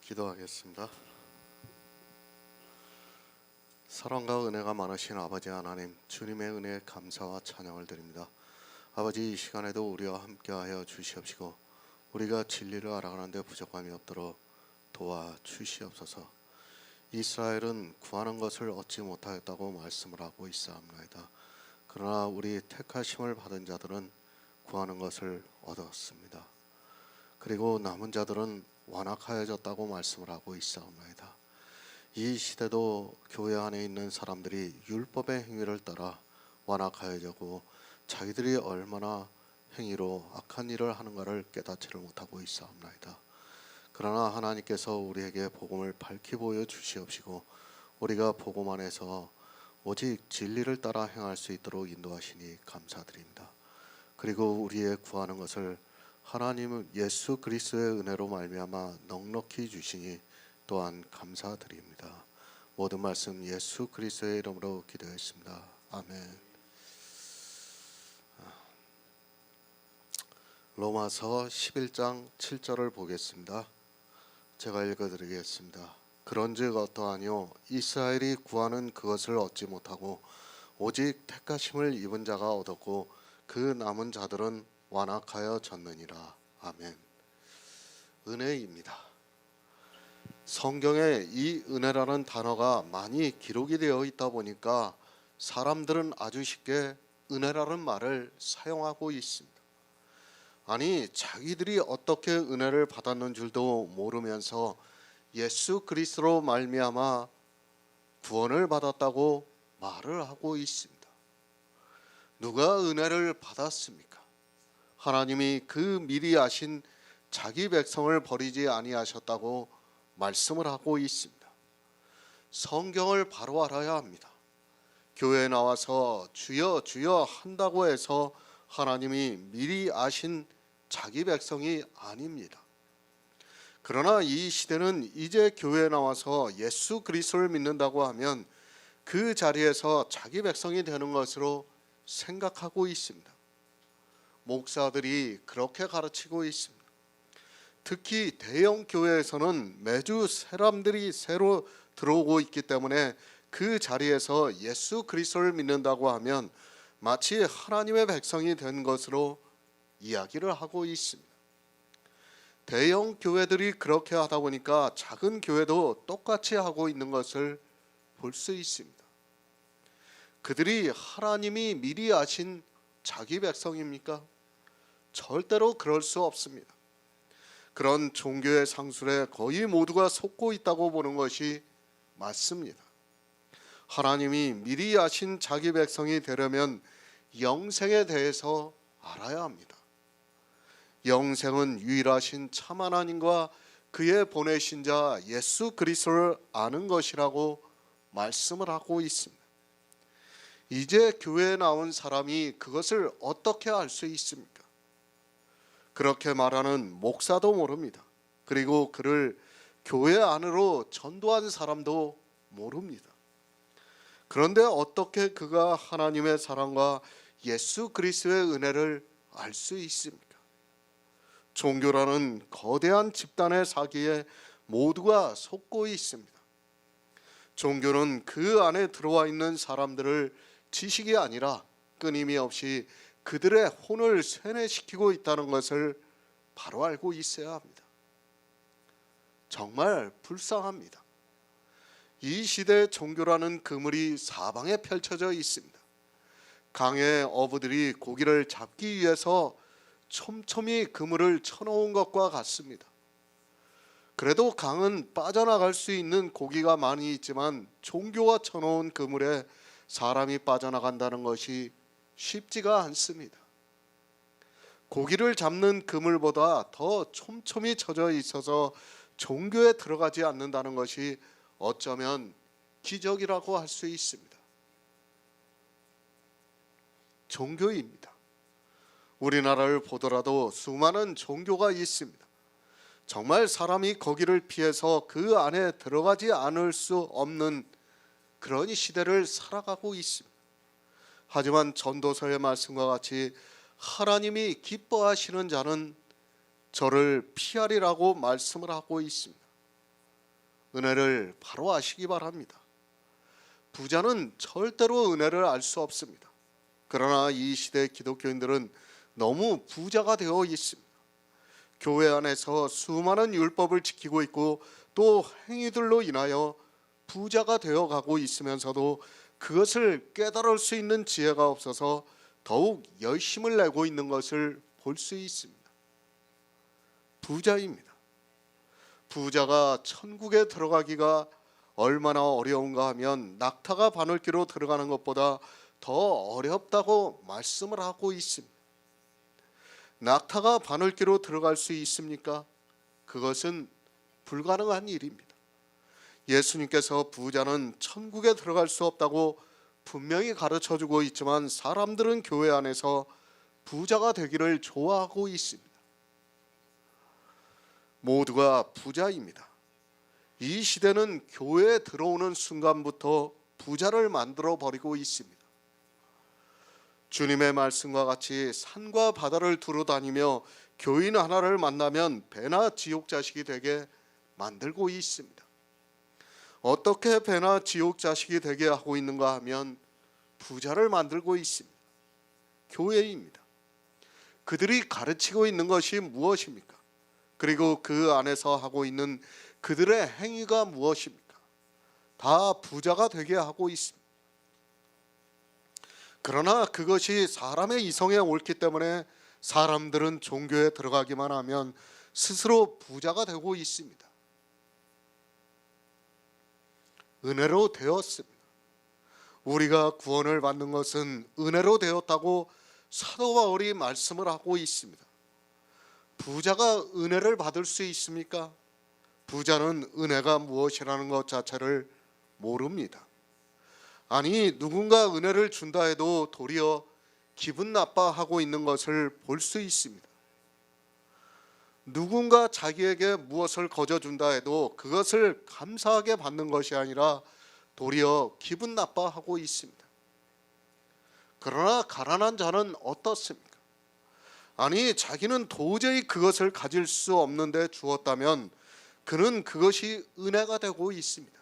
기도하겠습니다. 사랑과 은혜가 많으신 아버지 하나님, 주님의 은혜에 감사와 찬양을 드립니다. 아버지, 이 시간에도 우리와 함께하여 주시옵시고 우리가 진리를 알아가는 데 부족함이 없도록 도와주시옵소서. 이스라엘은 구하는 것을 얻지 못하였다고 말씀을 하고 있사옵나이다. 그러나 우리 택하심을 받은 자들은 구하는 것을 얻었습니다. 그리고 남은 자들은 완악하여졌다고 말씀을 하고 있사옵나이다. 이 시대도 교회 안에 있는 사람들이 율법의 행위를 따라 완악하여지고 자기들이 얼마나 행위로 악한 일을 하는가를 깨닫지를 못하고 있사옵나이다. 그러나 하나님께서 우리에게 복음을 밝히 보여주시옵시고 우리가 복음 안에서 오직 진리를 따라 행할 수 있도록 인도하시니 감사드립니다. 그리고 우리의 구하는 것을 하나님은 예수 그리스도의 은혜로 말미암아 넉넉히 주시니 또한 감사드립니다. 모든 말씀 예수 그리스도의 이름으로 기도했습니다. 아멘. 로마서 11장 7절을 보겠습니다. 제가 읽어드리겠습니다. 그런즉 어떠하뇨? 이스라엘이 구하는 그것을 얻지 못하고 오직 택하심을 입은 자가 얻었고 그 남은 자들은 완악하여 졌느니라. 아멘. 은혜입니다. 성경에 이 은혜라는 단어가 많이 기록이 되어 있다 보니까 사람들은 아주 쉽게 은혜라는 말을 사용하고 있습니다. 아니, 자기들이 어떻게 은혜를 받았는 줄도 모르면서 예수 그리스도로 말미암아 구원을 받았다고 말을 하고 있습니다. 누가 은혜를 받았습니까? 하나님이 그 미리 아신 자기 백성을 버리지 아니하셨다고 말씀을 하고 있습니다. 성경을 바로 알아야 합니다. 교회에 나와서 주여 주여 한다고 해서 하나님이 미리 아신 자기 백성이 아닙니다. 그러나 이 시대는 이제 교회에 나와서 예수 그리스도를 믿는다고 하면 그 자리에서 자기 백성이 되는 것으로 생각하고 있습니다. 목사들이 그렇게 가르치고 있습니다. 특히 대형 교회에서는 매주 사람들이 새로 들어오고 있기 때문에 그 자리에서 예수 그리스도를 믿는다고 하면 마치 하나님의 백성이 된 것으로 이야기를 하고 있습니다. 대형 교회들이 그렇게 하다 보니까 작은 교회도 똑같이 하고 있는 것을 볼 수 있습니다. 그들이 하나님이 미리 아신 자기 백성입니까? 절대로 그럴 수 없습니다. 그런 종교의 상술에 거의 모두가 속고 있다고 보는 것이 맞습니다. 하나님이 미리 아신 자기 백성이 되려면 영생에 대해서 알아야 합니다. 영생은 유일하신 참 하나님과 그의 보내신 자 예수 그리스도를 아는 것이라고 말씀을 하고 있습니다. 이제 교회에 나온 사람이 그것을 어떻게 알 수 있습니까? 그렇게 말하는 목사도 모릅니다. 그리고 그를 교회 안으로 전도한 사람도 모릅니다. 그런데 어떻게 그가 하나님의 사랑과 예수 그리스도의 은혜를 알 수 있습니까? 종교라는 거대한 집단의 사기에 모두가 속고 있습니다. 종교는 그 안에 들어와 있는 사람들을 지식이 아니라 끊임없이 그들의 혼을 세뇌시키고 있다는 것을 바로 알고 있어야 합니다. 정말 불쌍합니다. 이 시대의 종교라는 그물이 사방에 펼쳐져 있습니다. 강의 어부들이 고기를 잡기 위해서 촘촘히 그물을 쳐놓은 것과 같습니다. 그래도 강은 빠져나갈 수 있는 고기가 많이 있지만 종교가 쳐놓은 그물에 사람이 빠져나간다는 것이 쉽지가 않습니다. 고기를 잡는 그물보다 더 촘촘히 쳐져 있어서 종교에 들어가지 않는다는 것이 어쩌면 기적이라고 할 수 있습니다. 종교입니다. 우리나라를 보더라도 수많은 종교가 있습니다. 정말 사람이 거기를 피해서 그 안에 들어가지 않을 수 없는 그런 시대를 살아가고 있습니다. 하지만 전도서의 말씀과 같이 하나님이 기뻐하시는 자는 저를 피하리라고 말씀을 하고 있습니다. 은혜를 바로 아시기 바랍니다. 부자는 절대로 은혜를 알 수 없습니다. 그러나 이 시대 기독교인들은 너무 부자가 되어 있습니다. 교회 안에서 수많은 율법을 지키고 있고 또 행위들로 인하여 부자가 되어가고 있으면서도 그것을 깨달을 수 있는 지혜가 없어서 더욱 열심을 내고 있는 것을 볼 수 있습니다. 부자입니다. 부자가 천국에 들어가기가 얼마나 어려운가 하면 낙타가 바늘귀로 들어가는 것보다 더 어렵다고 말씀을 하고 있습니다. 낙타가 바늘귀로 들어갈 수 있습니까? 그것은 불가능한 일입니다. 예수님께서 부자는 천국에 들어갈 수 없다고 분명히 가르쳐주고 있지만 사람들은 교회 안에서 부자가 되기를 좋아하고 있습니다. 모두가 부자입니다. 이 시대는 교회에 들어오는 순간부터 부자를 만들어 버리고 있습니다. 주님의 말씀과 같이 산과 바다를 두루 다니며 교인 하나를 만나면 배나 지옥 자식이 되게 만들고 있습니다. 어떻게 배나 지옥 자식이 되게 하고 있는가 하면 부자를 만들고 있습니다. 교회입니다. 그들이 가르치고 있는 것이 무엇입니까? 그리고 그 안에서 하고 있는 그들의 행위가 무엇입니까? 다 부자가 되게 하고 있습니다. 그러나 그것이 사람의 이성에 옳기 때문에 사람들은 종교에 들어가기만 하면 스스로 부자가 되고 있습니다. 은혜로 되었습니다. 우리가 구원을 받는 것은 은혜로 되었다고 사도 바울이 말씀을 하고 있습니다. 부자가 은혜를 받을 수 있습니까? 부자는 은혜가 무엇이라는 것 자체를 모릅니다. 아니, 누군가 은혜를 준다 해도 도리어 기분 나빠하고 있는 것을 볼 수 있습니다. 누군가 자기에게 무엇을 거저준다 해도 그것을 감사하게 받는 것이 아니라 도리어 기분 나빠하고 있습니다. 그러나 가난한 자는 어떻습니까? 아니, 자기는 도저히 그것을 가질 수 없는데 주었다면 그는 그것이 은혜가 되고 있습니다.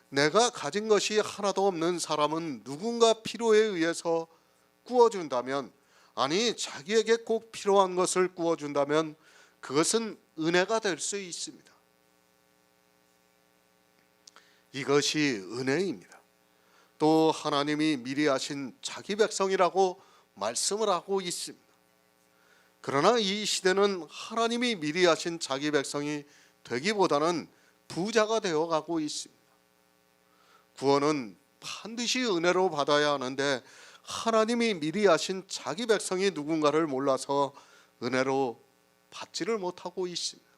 내가 가진 것이 하나도 없는 사람은 누군가 필요에 의해서 구워준다면, 아니 자기에게 꼭 필요한 것을 구워준다면 그것은 은혜가 될 수 있습니다. 이것이 은혜입니다. 또 하나님이 미리 하신 자기 백성이라고 말씀을 하고 있습니다. 그러나 이 시대는 하나님이 미리 하신 자기 백성이 되기보다는 부자가 되어가고 있습니다. 구원은 반드시 은혜로 받아야 하는데 하나님이 미리 하신 자기 백성이 누군가를 몰라서 은혜로 받지를 못하고 있습니다.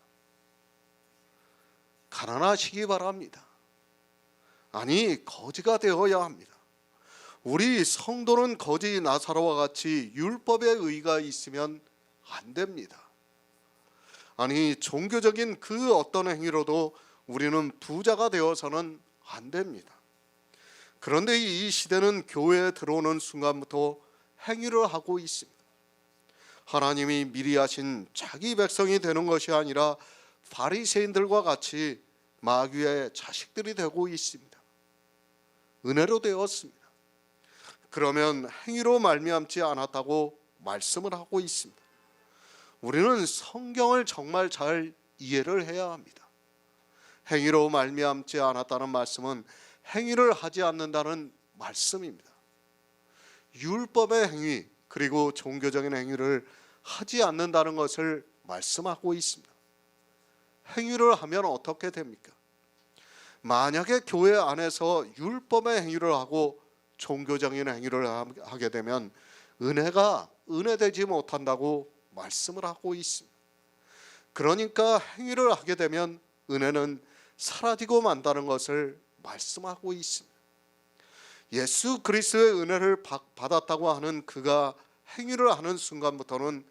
가난하시기 바랍니다. 아니, 거지가 되어야 합니다. 우리 성도는 거지 나사로와 같이 율법의 의가 있으면 안 됩니다. 아니, 종교적인 그 어떤 행위로도 우리는 부자가 되어서는 안 됩니다. 그런데 이 시대는 교회에 들어오는 순간부터 행위를 하고 있습니다. 하나님이 미리 하신 자기 백성이 되는 것이 아니라 바리새인들과 같이 마귀의 자식들이 되고 있습니다. 은혜로 되었습니다. 그러면 행위로 말미암지 않았다고 말씀을 하고 있습니다. 우리는 성경을 정말 잘 이해를 해야 합니다. 행위로 말미암지 않았다는 말씀은 행위를 하지 않는다는 말씀입니다. 율법의 행위 그리고 종교적인 행위를 하지 않는다는 것을 말씀하고 있습니다. 행위를 하면 어떻게 됩니까? 만약에 교회 안에서 율법의 행위를 하고 종교적인 행위를 하게 되면 은혜가 은혜되지 못한다고 말씀을 하고 있습니다. 그러니까 행위를 하게 되면 은혜는 사라지고 만다는 것을 말씀하고 있습니다. 예수 그리스도의 은혜를 받았다고 하는 그가 행위를 하는 순간부터는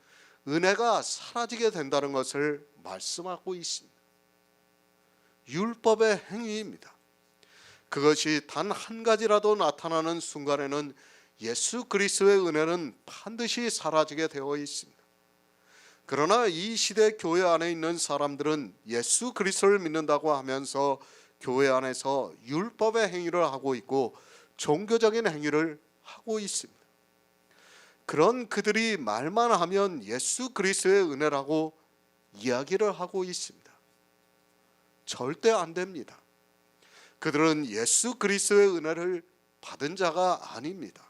은혜가 사라지게 된다는 것을 말씀하고 있습니다. 율법의 행위입니다. 그것이 단 한 가지라도 나타나는 순간에는 예수 그리스도의 은혜는 반드시 사라지게 되어 있습니다. 그러나 이 시대 교회 안에 있는 사람들은 예수 그리스도를 믿는다고 하면서 교회 안에서 율법의 행위를 하고 있고 종교적인 행위를 하고 있습니다. 그런 그들이 말만 하면 예수 그리스도의 은혜라고 이야기를 하고 있습니다. 절대 안 됩니다. 그들은 예수 그리스도의 은혜를 받은 자가 아닙니다.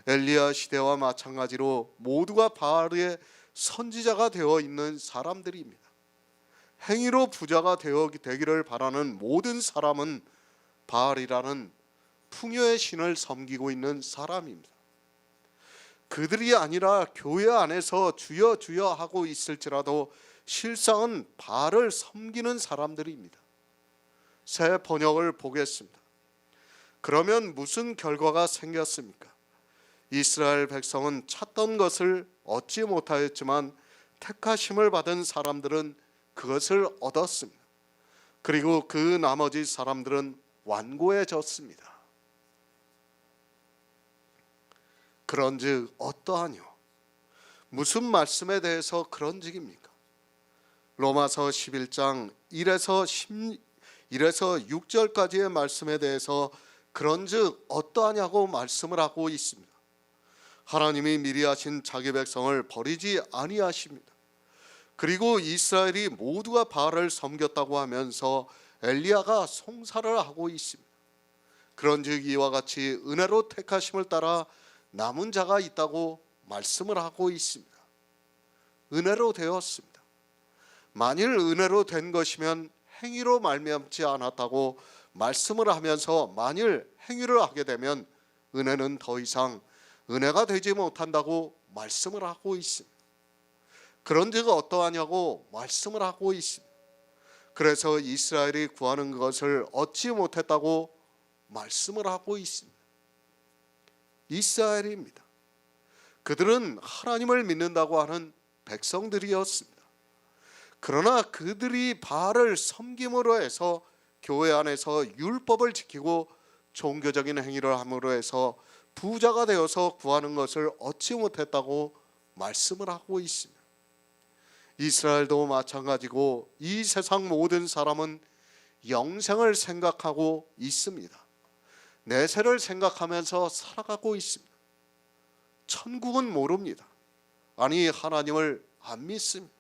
엘리야 시대와 마찬가지로 모두가 바알의 선지자가 되어 있는 사람들입니다. 행위로 부자가 되기를 바라는 모든 사람은 바알이라는 풍요의 신을 섬기고 있는 사람입니다. 그들이 아니라 교회 안에서 주여 주여 하고 있을지라도 실상은 바알을 섬기는 사람들입니다. 새 번역을 보겠습니다. 그러면 무슨 결과가 생겼습니까? 이스라엘 백성은 찾던 것을 얻지 못하였지만 택하심을 받은 사람들은 그것을 얻었습니다. 그리고 그 나머지 사람들은 완고해졌습니다. 그런즉 어떠하뇨? 무슨 말씀에 대해서 그런즉입니까? 로마서 11장 1에서 6절까지의 말씀에 대해서 그런즉 어떠하냐고 말씀을 하고 있습니다. 하나님이 미리 하신 자기 백성을 버리지 아니하십니다. 그리고 이스라엘이 모두가 바알을 섬겼다고 하면서 엘리야가 송사를 하고 있습니다. 그런즉 이와 같이 은혜로 택하심을 따라 남은 자가 있다고 말씀을 하고 있습니다. 은혜로 되었습니다. 만일 은혜로 된 것이면 행위로 말미암지 않았다고 말씀을 하면서 만일 행위를 하게 되면 은혜는 더 이상 은혜가 되지 못한다고 말씀을 하고 있습니다. 그런즉 어떠하냐고 말씀을 하고 있습니다. 그래서 이스라엘이 구하는 것을 얻지 못했다고 말씀을 하고 있습니다. 이스라엘입니다. 그들은 하나님을 믿는다고 하는 백성들이었습니다. 그러나 그들이 바알을 섬김으로 해서 교회 안에서 율법을 지키고 종교적인 행위를 함으로 해서 부자가 되어서 구하는 것을 얻지 못했다고 말씀을 하고 있습니다. 이스라엘도 마찬가지고 이 세상 모든 사람은 영생을 생각하고 있습니다. 내세를 생각하면서 살아가고 있습니다. 천국은 모릅니다. 아니 하나님을 안 믿습니다.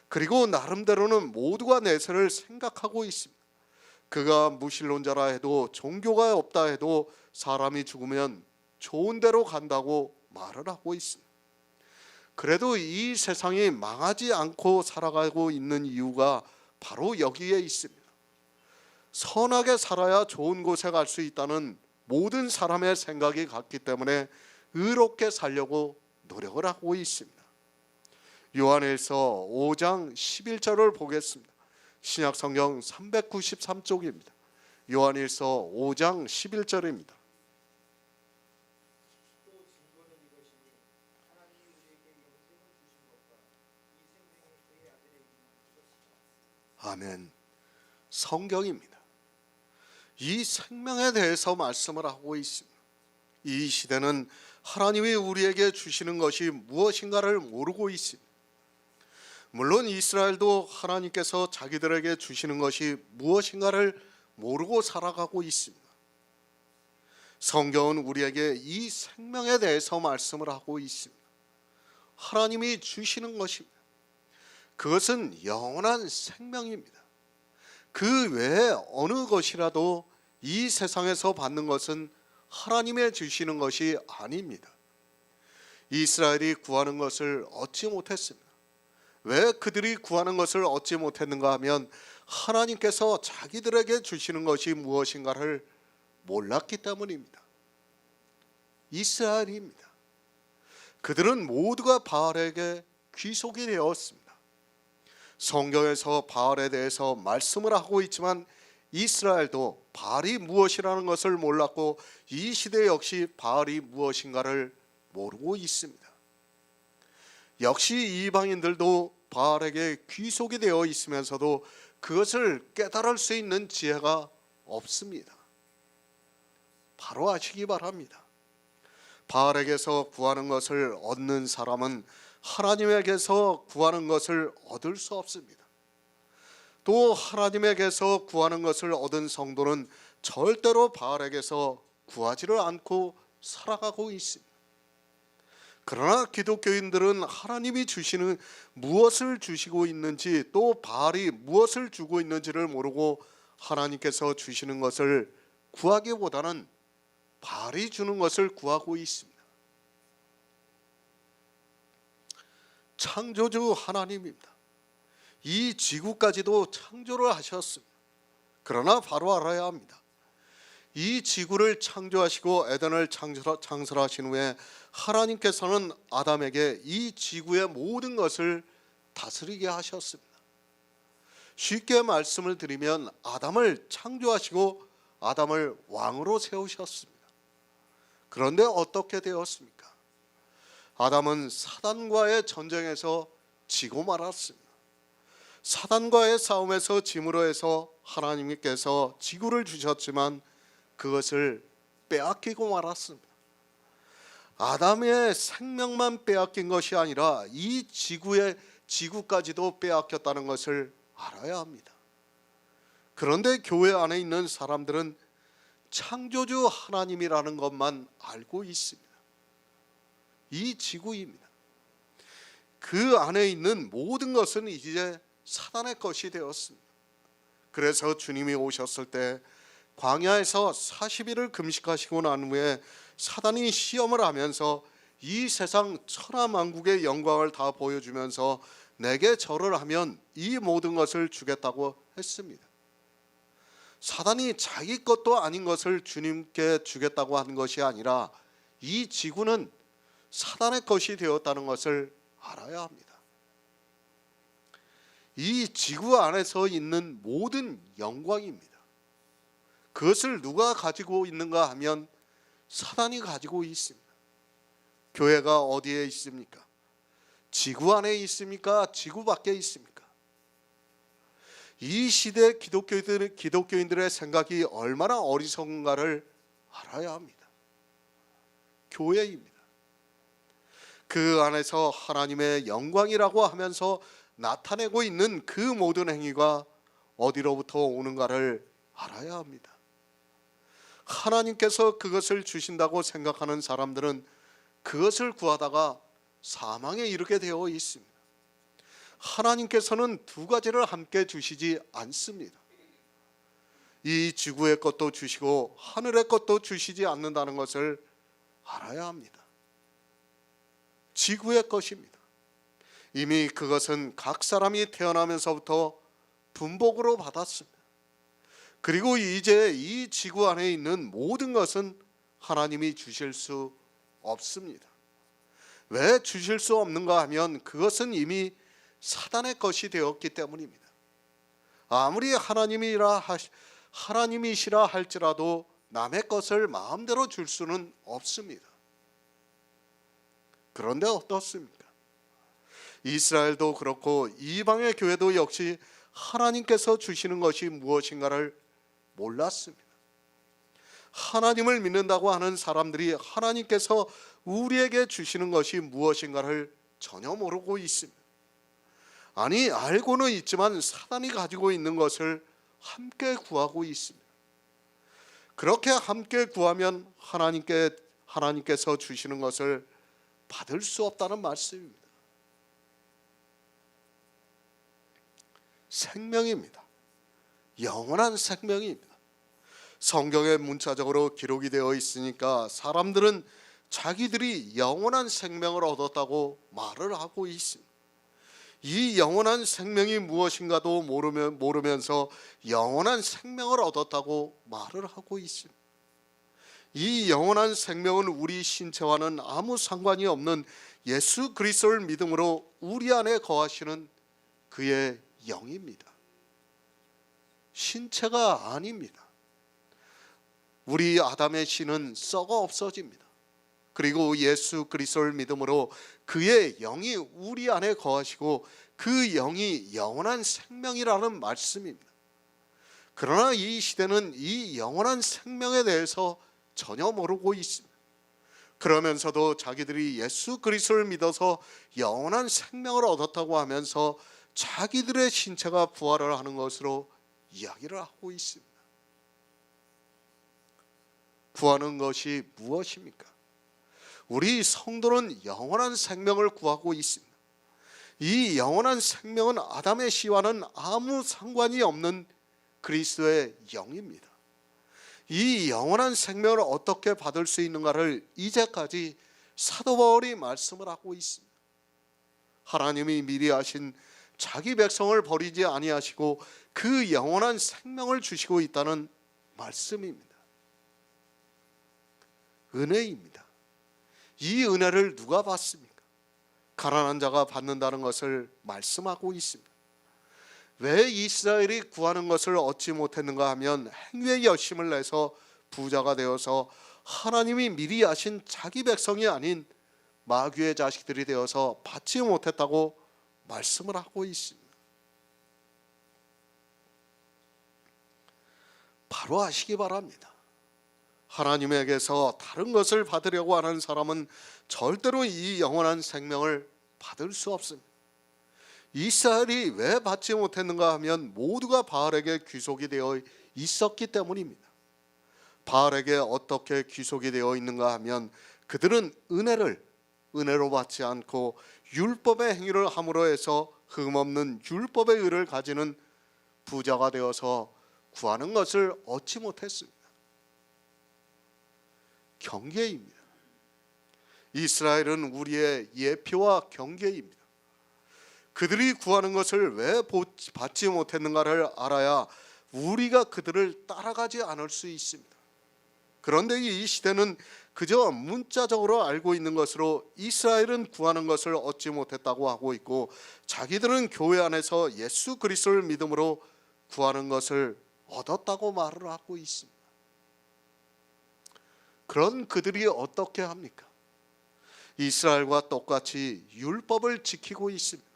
그리고 나름대로는 모두가 내세를 생각하고 있습니다. 그가 무신론자라 해도 종교가 없다 해도 사람이 죽으면 좋은 데로 간다고 말을 하고 있습니다. 그래도 이 세상이 망하지 않고 살아가고 있는 이유가 바로 여기에 있습니다. 선하게 살아야 좋은 곳에 갈 수 있다는 모든 사람의 생각이 같기 때문에 의롭게 살려고 노력을 하고 있습니다. 요한일서 5장 11절을 보겠습니다. 신약성경 393쪽입니다. 요한일서 5장 11절입니다. 아멘. 성경입니다. 이 생명에 대해서 말씀을 하고 있습니다. 이 시대는 하나님이 우리에게 주시는 것이 무엇인가를 모르고 있습니다. 물론 이스라엘도 하나님께서 자기들에게 주시는 것이 무엇인가를 모르고 살아가고 있습니다. 성경은 우리에게 이 생명에 대해서 말씀을 하고 있습니다. 하나님이 주시는 것입니다. 그것은 영원한 생명입니다. 그 외에 어느 것이라도 이 세상에서 받는 것은 하나님의 주시는 것이 아닙니다. 이스라엘이 구하는 것을 얻지 못했습니다. 왜 그들이 구하는 것을 얻지 못했는가 하면 하나님께서 자기들에게 주시는 것이 무엇인가를 몰랐기 때문입니다. 이스라엘입니다. 그들은 모두가 바알에게 귀속이 되었습니다. 성경에서 바알에 대해서 말씀을 하고 있지만 이스라엘도 바알이 무엇이라는 것을 몰랐고 이 시대 역시 바알이 무엇인가를 모르고 있습니다. 역시 이방인들도 바알에게 귀속이 되어 있으면서도 그것을 깨달을 수 있는 지혜가 없습니다. 바로 아시기 바랍니다. 바알에게서 구하는 것을 얻는 사람은 하나님에게서 구하는 것을 얻을 수 없습니다. 또 하나님에게서 구하는 것을 얻은 성도는 절대로 바알에게서 구하지를 않고 살아가고 있습니다. 그러나 기독교인들은 하나님이 주시는 무엇을 주시고 있는지, 또 바알이 무엇을 주고 있는지를 모르고 하나님께서 주시는 것을 구하기보다는 바알이 주는 것을 구하고 있습니다. 창조주 하나님입니다. 이 지구까지도 창조를 하셨습니다. 그러나 바로 알아야 합니다. 이 지구를 창조하시고 에덴을 창설하신 후에 하나님께서는 아담에게 이 지구의 모든 것을 다스리게 하셨습니다. 쉽게 말씀을 드리면 아담을 창조하시고 아담을 왕으로 세우셨습니다. 그런데 어떻게 되었습니까? 아담은 사단과의 전쟁에서 지고 말았습니다. 사단과의 싸움에서 짐으로 해서 하나님께서 지구를 주셨지만 그것을 빼앗기고 말았습니다. 아담의 생명만 빼앗긴 것이 아니라 이 지구까지도 빼앗겼다는 것을 알아야 합니다. 그런데 교회 안에 있는 사람들은 창조주 하나님이라는 것만 알고 있습니다. 이 지구입니다. 그 안에 있는 모든 것은 이제 사단의 것이 되었습니다. 그래서 주님이 오셨을 때 광야에서 40일을 금식하시고 난 후에 사단이 시험을 하면서 이 세상 천하만국의 영광을 다 보여주면서 내게 절을 하면 이 모든 것을 주겠다고 했습니다. 사단이 자기 것도 아닌 것을 주님께 주겠다고 한 것이 아니라 이 지구는 사단의 것이 되었다는 것을 알아야 합니다. 이 지구 안에서 있는 모든 영광입니다. 그것을 누가 가지고 있는가 하면 사단이 가지고 있습니다. 교회가 어디에 있습니까? 지구 안에 있습니까? 지구 밖에 있습니까? 이 시대 기독교인들의 생각이 얼마나 어리석은가를 알아야 합니다. 교회입니다. 그 안에서 하나님의 영광이라고 하면서 나타내고 있는 그 모든 행위가 어디로부터 오는가를 알아야 합니다. 하나님께서 그것을 주신다고 생각하는 사람들은 그것을 구하다가 사망에 이르게 되어 있습니다. 하나님께서는 두 가지를 함께 주시지 않습니다. 이 지구의 것도 주시고 하늘의 것도 주시지 않는다는 것을 알아야 합니다. 지구의 것입니다. 이미 그것은 각 사람이 태어나면서부터 분복으로 받았습니다. 그리고 이제 이 지구 안에 있는 모든 것은 하나님이 주실 수 없습니다. 왜 주실 수 없는가 하면 그것은 이미 사단의 것이 되었기 때문입니다. 아무리 하나님이시라 할지라도 남의 것을 마음대로 줄 수는 없습니다. 그런데 어떻습니까? 이스라엘도 그렇고 이방의 교회도 역시 하나님께서 주시는 것이 무엇인가를 몰랐습니다. 하나님을 믿는다고 하는 사람들이 하나님께서 우리에게 주시는 것이 무엇인가를 전혀 모르고 있습니다. 아니, 알고는 있지만 사단이 가지고 있는 것을 함께 구하고 있습니다. 그렇게 함께 구하면 하나님께서 주시는 것을 받을 수 없다는 말씀입니다. 생명입니다. 영원한 생명입니다. 성경에 문자적으로 기록이 되어 있으니까 사람들은 자기들이 영원한 생명을 얻었다고 말을 하고 있습니다. 이 영원한 생명이 무엇인가도 모르면서 영원한 생명을 얻었다고 말을 하고 있습니다. 이 영원한 생명은 우리 신체와는 아무 상관이 없는 예수 그리스도를 믿음으로 우리 안에 거하시는 그의 영입니다. 신체가 아닙니다. 우리 아담의 신은 썩어 없어집니다. 그리고 예수 그리스도를 믿음으로 그의 영이 우리 안에 거하시고 그 영이 영원한 생명이라는 말씀입니다. 그러나 이 시대는 이 영원한 생명에 대해서 전혀 모르고 있습니다. 그러면서도 자기들이 예수 그리스도를 믿어서 영원한 생명을 얻었다고 하면서 자기들의 신체가 부활을 하는 것으로 이야기를 하고 있습니다. 구하는 것이 무엇입니까? 우리 성도는 영원한 생명을 구하고 있습니다. 이 영원한 생명은 아담의 씨와는 아무 상관이 없는 그리스도의 영입니다. 이 영원한 생명을 어떻게 받을 수 있는가를 이제까지 사도 바울이 말씀을 하고 있습니다. 하나님이 미리 하신 자기 백성을 버리지 아니하시고 그 영원한 생명을 주시고 있다는 말씀입니다. 은혜입니다. 이 은혜를 누가 받습니까? 가난한 자가 받는다는 것을 말씀하고 있습니다. 왜 이스라엘이 구하는 것을 얻지 못했는가 하면 행위의 열심을 내서 부자가 되어서 하나님이 미리 하신 자기 백성이 아닌 마귀의 자식들이 되어서 받지 못했다고 말씀을 하고 있습니다. 바로 아시기 바랍니다. 하나님에게서 다른 것을 받으려고 하는 사람은 절대로 이 영원한 생명을 받을 수 없습니다. 이스라엘이 왜 받지 못했는가 하면 모두가 바알에게 귀속이 되어 있었기 때문입니다. 바알에게 어떻게 귀속이 되어 있는가 하면 그들은 은혜로 받지 않고 율법의 행위를 함으로 해서 흠없는 율법의 의를 가지는 부자가 되어서 구하는 것을 얻지 못했습니다. 경계입니다. 이스라엘은 우리의 예표와 경계입니다. 그들이 구하는 것을 왜 받지 못했는가를 알아야 우리가 그들을 따라가지 않을 수 있습니다. 그런데 이 시대는 그저 문자적으로 알고 있는 것으로 이스라엘은 구하는 것을 얻지 못했다고 하고 있고 자기들은 교회 안에서 예수 그리스도를 믿음으로 구하는 것을 얻었다고 말을 하고 있습니다. 그런 그들이 어떻게 합니까? 이스라엘과 똑같이 율법을 지키고 있습니다.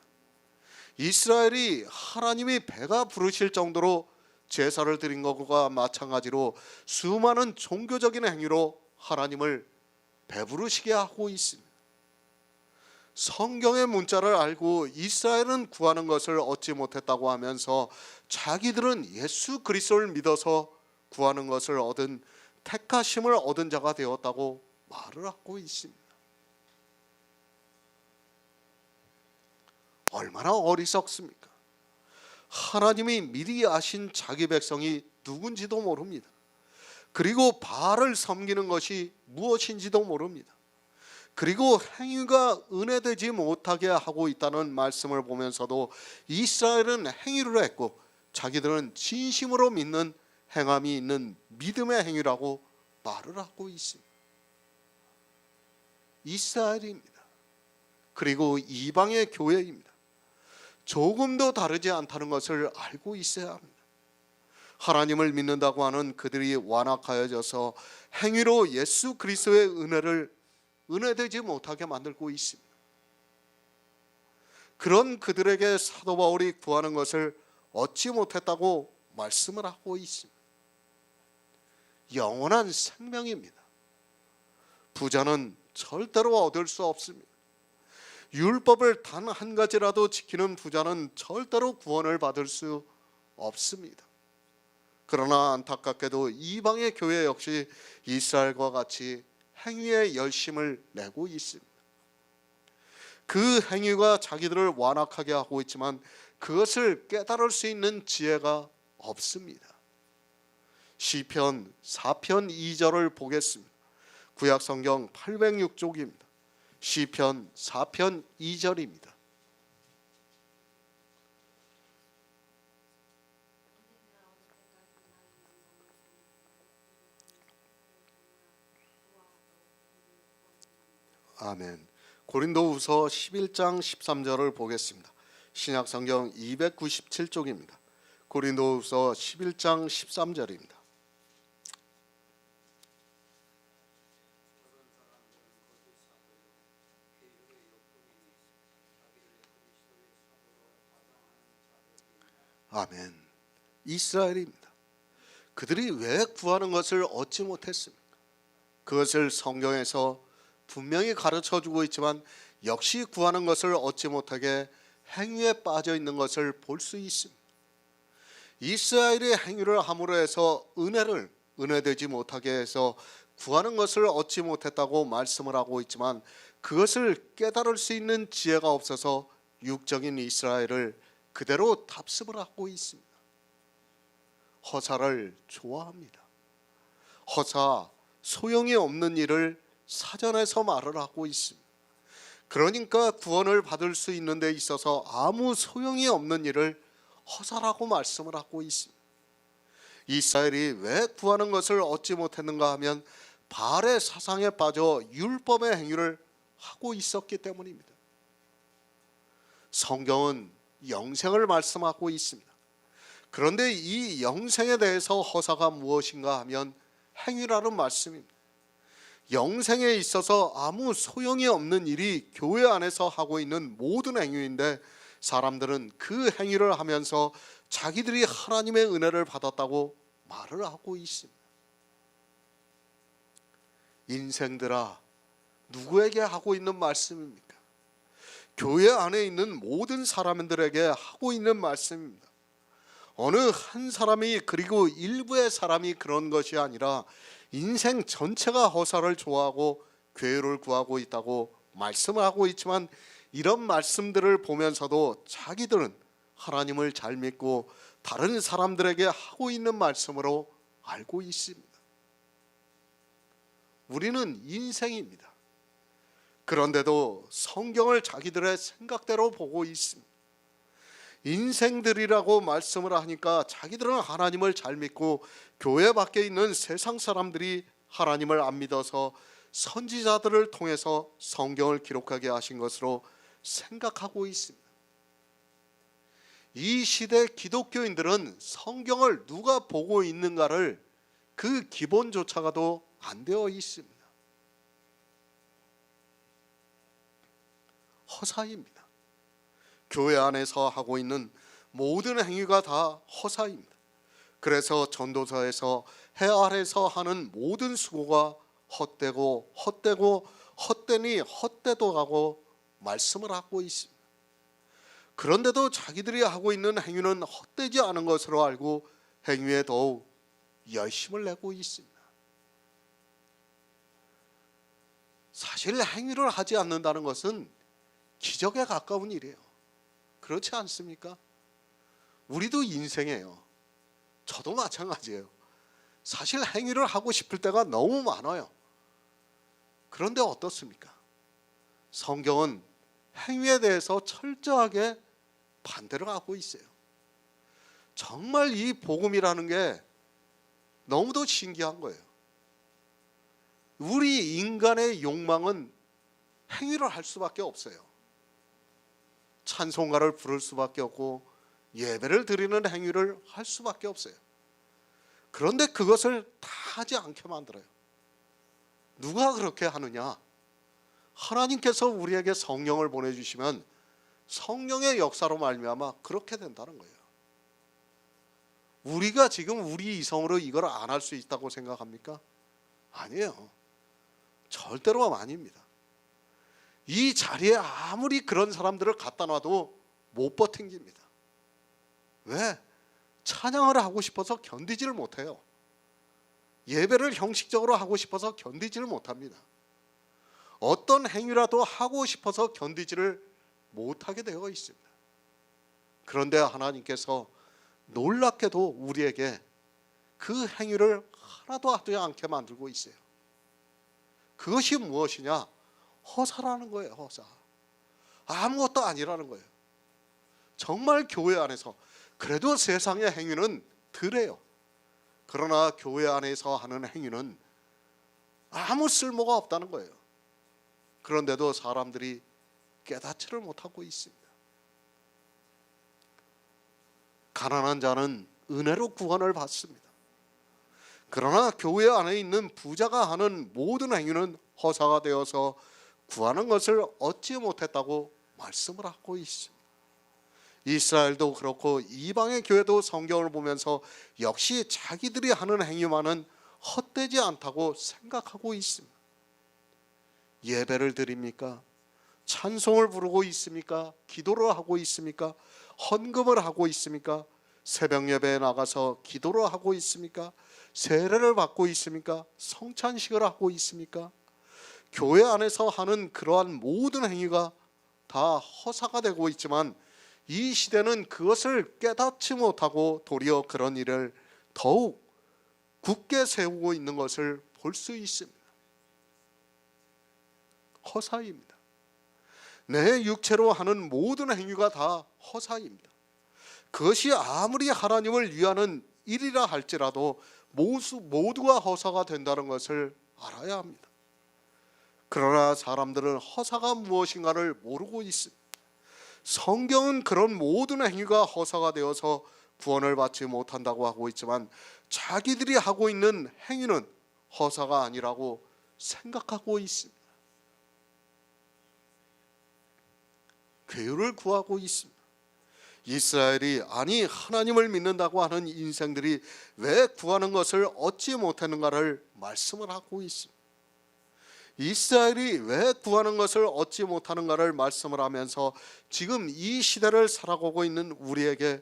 이스라엘이 하나님이 배가 부르실 정도로 제사를 드린 것과 마찬가지로 수많은 종교적인 행위로 하나님을 배부르시게 하고 있습니다. 성경의 문자를 알고 이스라엘은 구하는 것을 얻지 못했다고 하면서 자기들은 예수 그리스도를 믿어서 구하는 것을 얻은 택하심을 얻은 자가 되었다고 말을 하고 있습니다. 얼마나 어리석습니까? 하나님이 미리 아신 자기 백성이 누군지도 모릅니다. 그리고 바알을 섬기는 것이 무엇인지도 모릅니다. 그리고 행위가 은혜되지 못하게 하고 있다는 말씀을 보면서도 이스라엘은 행위를 했고 자기들은 진심으로 믿는 행함이 있는 믿음의 행위라고 말을 하고 있습니다. 이스라엘입니다. 그리고 이방의 교회입니다. 조금도 다르지 않다는 것을 알고 있어야 합니다. 하나님을 믿는다고 하는 그들이 완악하여져서 행위로 예수 그리스도의 은혜를 은혜되지 못하게 만들고 있습니다. 그런 그들에게 사도 바울이 구하는 것을 얻지 못했다고 말씀을 하고 있습니다. 영원한 생명입니다. 부자는 절대로 얻을 수 없습니다. 율법을 단 한 가지라도 지키는 부자는 절대로 구원을 받을 수 없습니다. 그러나 안타깝게도 이방의 교회 역시 이스라엘과 같이 행위에 열심을 내고 있습니다. 그 행위가 자기들을 완악하게 하고 있지만 그것을 깨달을 수 있는 지혜가 없습니다. 시편 4편 2절을 보겠습니다. 구약성경 806쪽입니다. 시편 4편 2절입니다. 아멘. 고린도후서 11장 13절을 보겠습니다. 신약성경 297쪽입니다. 고린도후서 11장 13절입니다. 아멘. 이스라엘입니다. 그들이 왜 구하는 것을 얻지 못했습니까? 그것을 성경에서 분명히 가르쳐주고 있지만 역시 구하는 것을 얻지 못하게 행위에 빠져 있는 것을 볼 수 있습니다. 이스라엘이 행위를 함으로 해서 은혜되지 못하게 해서 구하는 것을 얻지 못했다고 말씀을 하고 있지만 그것을 깨달을 수 있는 지혜가 없어서 육적인 이스라엘을 그대로 답습을 하고 있습니다. 허사를 좋아합니다. 허사, 소용이 없는 일을 사전에서 말을 하고 있습니다. 그러니까 구원을 받을 수 있는 데 있어서 아무 소용이 없는 일을 허사라고 말씀을 하고 있습니다. 이스라엘이 왜 구하는 것을 얻지 못했는가 하면 바알의 사상에 빠져 율법의 행위를 하고 있었기 때문입니다. 성경은 영생을 말씀하고 있습니다. 그런데 이 영생에 대해서 허사가 무엇인가 하면 행위라는 말씀입니다. 영생에 있어서 아무 소용이 없는 일이 교회 안에서 하고 있는 모든 행위인데 사람들은 그 행위를 하면서 자기들이 하나님의 은혜를 받았다고 말을 하고 있습니다. 인생들아, 누구에게 하고 있는 말씀입니까? 교회 안에 있는 모든 사람들에게 하고 있는 말씀입니다. 어느 한 사람이 그리고 일부의 사람이 그런 것이 아니라 인생 전체가 허사를 좋아하고 괴를 구하고 있다고 말씀을 하고 있지만 이런 말씀들을 보면서도 자기들은 하나님을 잘 믿고 다른 사람들에게 하고 있는 말씀으로 알고 있습니다. 우리는 인생입니다. 그런데도 성경을 자기들의 생각대로 보고 있습니다. 인생들이라고 말씀을 하니까 자기들은 하나님을 잘 믿고 교회 밖에 있는 세상 사람들이 하나님을 안 믿어서 선지자들을 통해서 성경을 기록하게 하신 것으로 생각하고 있습니다. 이 시대 기독교인들은 성경을 누가 보고 있는가를 그 기본조차가도 안 되어 있습니다. 허사입니다. 교회 안에서 하고 있는 모든 행위가 다 허사입니다. 그래서 전도서에서 해 아래서 하는 모든 수고가 헛되고 헛되니 헛되도라고 말씀을 하고 있습니다. 그런데도 자기들이 하고 있는 행위는 헛되지 않은 것으로 알고 행위에 더욱 열심을 내고 있습니다. 사실 행위를 하지 않는다는 것은 기적에 가까운 일이에요. 그렇지 않습니까? 우리도 인생이에요. 저도 마찬가지예요. 사실 행위를 하고 싶을 때가 너무 많아요. 그런데 어떻습니까? 성경은 행위에 대해서 철저하게 반대를 하고 있어요. 정말 이 복음이라는 게 너무도 신기한 거예요. 우리 인간의 욕망은 행위를 할 수밖에 없어요. 찬송가를 부를 수밖에 없고 예배를 드리는 행위를 할 수밖에 없어요. 그런데 그것을 다 하지 않게 만들어요. 누가 그렇게 하느냐? 하나님께서 우리에게 성령을 보내주시면 성령의 역사로 말미암아 그렇게 된다는 거예요. 우리가 지금 우리 이성으로 이걸 안 할 수 있다고 생각합니까? 아니에요. 절대로 아닙니다. 이 자리에 아무리 그런 사람들을 갖다 놔도 못 버팅깁니다. 왜? 찬양을 하고 싶어서 견디지를 못해요. 예배를 형식적으로 하고 싶어서 견디지를 못합니다. 어떤 행위라도 하고 싶어서 견디지를 못하게 되어 있습니다. 그런데 하나님께서 놀랍게도 우리에게 그 행위를 하나도 하지 않게 만들고 있어요. 그것이 무엇이냐? 허사라는 거예요. 허사. 아무것도 아니라는 거예요. 정말 교회 안에서 그래도 세상의 행위는 덜해요. 그러나 교회 안에서 하는 행위는 아무 쓸모가 없다는 거예요. 그런데도 사람들이 깨닫지를 못하고 있습니다. 가난한 자는 은혜로 구원을 받습니다. 그러나 교회 안에 있는 부자가 하는 모든 행위는 허사가 되어서 구하는 것을 얻지 못했다고 말씀을 하고 있습니다. 이스라엘도 그렇고 이방의 교회도 성경을 보면서 역시 자기들이 하는 행위만은 헛되지 않다고 생각하고 있습니다. 예배를 드립니까? 찬송을 부르고 있습니까? 기도를 하고 있습니까? 헌금을 하고 있습니까? 새벽 예배에 나가서 기도를 하고 있습니까? 세례를 받고 있습니까? 성찬식을 하고 있습니까? 교회 안에서 하는 그러한 모든 행위가 다 허사가 되고 있지만 이 시대는 그것을 깨닫지 못하고 도리어 그런 일을 더욱 굳게 세우고 있는 것을 볼 수 있습니다. 허사입니다. 내 육체로 하는 모든 행위가 다 허사입니다. 그것이 아무리 하나님을 위하는 일이라 할지라도 모두가 허사가 된다는 것을 알아야 합니다. 그러나 사람들은 허사가 무엇인가를 모르고 있습니다. 성경은 그런 모든 행위가 허사가 되어서 구원을 받지 못한다고 하고 있지만 자기들이 하고 있는 행위는 허사가 아니라고 생각하고 있습니다. 괴유를 구하고 있습니다. 이스라엘이 아니 하나님을 믿는다고 하는 인생들이 왜 구하는 것을 얻지 못했는가를 말씀을 하고 있습니다. 이스라엘이 왜 구하는 것을 얻지 못하는가를 말씀을 하면서 지금 이 시대를 살아가고 있는 우리에게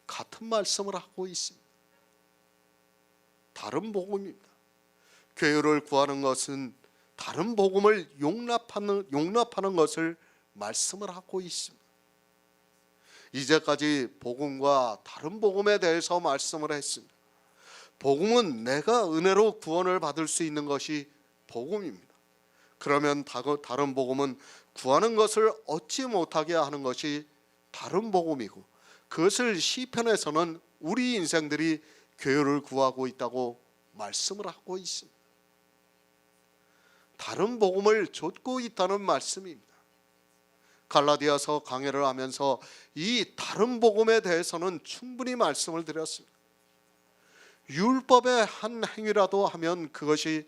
같은 말씀을 하고 있습니다. 다른 복음입니다. 괴유를 구하는 것은 다른 복음을 용납하는 것을 말씀을 하고 있습니다. 이제까지 복음과 다른 복음에 대해서 말씀을 했습니다. 복음은 내가 은혜로 구원을 받을 수 있는 것이 복음입니다. 그러면 다른 복음은 구하는 것을 얻지 못하게 하는 것이 다른 복음이고, 그것을 시편에서는 우리 인생들이 괴유를 구하고 있다고 말씀을 하고 있습니다. 다른 복음을 좇고 있다는 말씀입니다. 갈라디아서 강해를 하면서 이 다른 복음에 대해서는 충분히 말씀을 드렸습니다. 율법의 한 행위라도 하면 그것이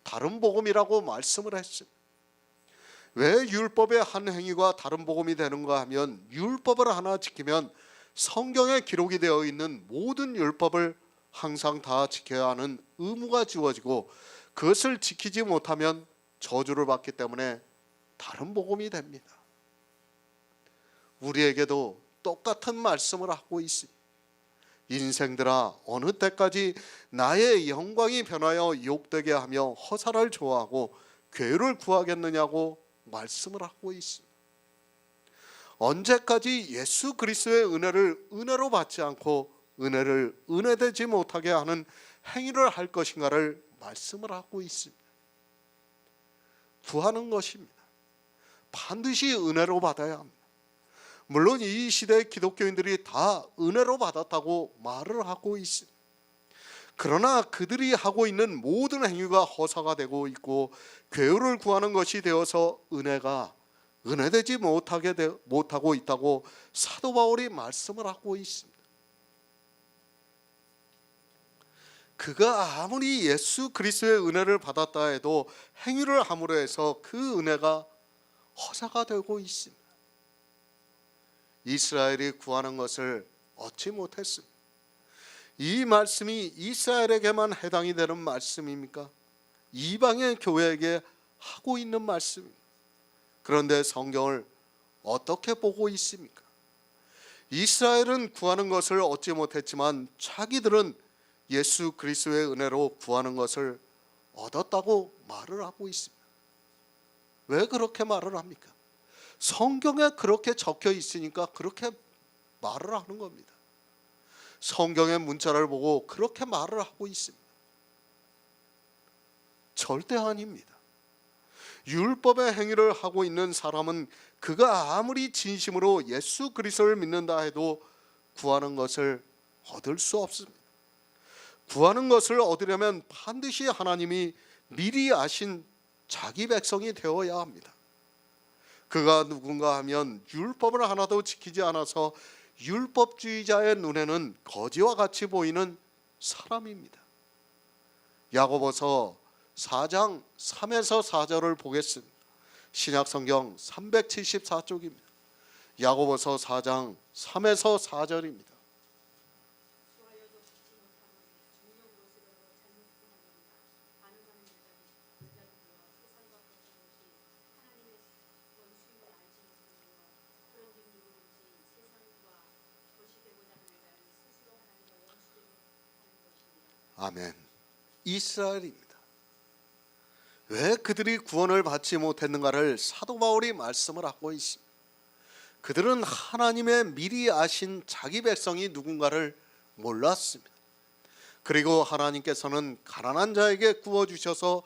다른 복음이라고 말씀을 했습니다. 왜 율법의 한 행위가 다른 복음이 되는가 하면 율법을 하나 지키면 성경에 기록이 되어 있는 모든 율법을 항상 다 지켜야 하는 의무가 주어지고, 그것을 지키지 못하면 저주를 받기 때문에 다른 복음이 됩니다. 우리에게도 똑같은 말씀을 하고 있습니다. 인생들아, 어느 때까지 나의 영광이 변하여 욕되게 하며 허사를 좋아하고 괴유를 구하겠느냐고 말씀을 하고 있습니다. 언제까지 예수 그리스도의 은혜를 은혜로 받지 않고 은혜를 은혜되지 못하게 하는 행위를 할 것인가를 말씀을 하고 있습니다. 구하는 것입니다. 반드시 은혜로 받아야 합니다. 물론 이 시대의 기독교인들이 다 은혜로 받았다고 말을 하고 있습니다. 그러나 그들이 하고 있는 모든 행위가 허사가 되고 있고 괴유를 구하는 것이 되어서 은혜가 은혜되지 못하고 있다고 사도 바울이 말씀을 하고 있습니다. 그가 아무리 예수 그리스도의 은혜를 받았다 해도 행위를 함으로 해서 그 은혜가 허사가 되고 있습니다. 이스라엘이 구하는 것을 얻지 못했습니다. 이 말씀이 이스라엘에게만 해당이 되는 말씀입니까? 이방의 교회에게 하고 있는 말씀입니다. 그런데 성경을 어떻게 보고 있습니까? 이스라엘은 구하는 것을 얻지 못했지만 자기들은 예수 그리스도의 은혜로 구하는 것을 얻었다고 말을 하고 있습니다. 왜 그렇게 말을 합니까? 성경에 그렇게 적혀 있으니까 그렇게 말을 하는 겁니다. 성경의 문자를 보고 그렇게 말을 하고 있습니다. 절대 아닙니다. 율법의 행위를 하고 있는 사람은 그가 아무리 진심으로 예수 그리스도를 믿는다 해도 구하는 것을 얻을 수 없습니다. 구하는 것을 얻으려면 반드시 하나님이 미리 아신 자기 백성이 되어야 합니다. 그가 누군가 하면 율법을 하나도 지키지 않아서 율법주의자의 눈에는 거지와 같이 보이는 사람입니다. 야고보서 4장 3에서 4절을 보겠습니다. 신약성경 374쪽입니다. 야고보서 4장 3에서 4절입니다. 아멘. 이스라엘입니다. 왜 그들이 구원을 받지 못했는가를 사도 바울이 말씀을 하고 있습니다. 그들은 하나님의 미리 아신 자기 백성이 누군가를 몰랐습니다. 그리고 하나님께서는 가난한 자에게 구워주셔서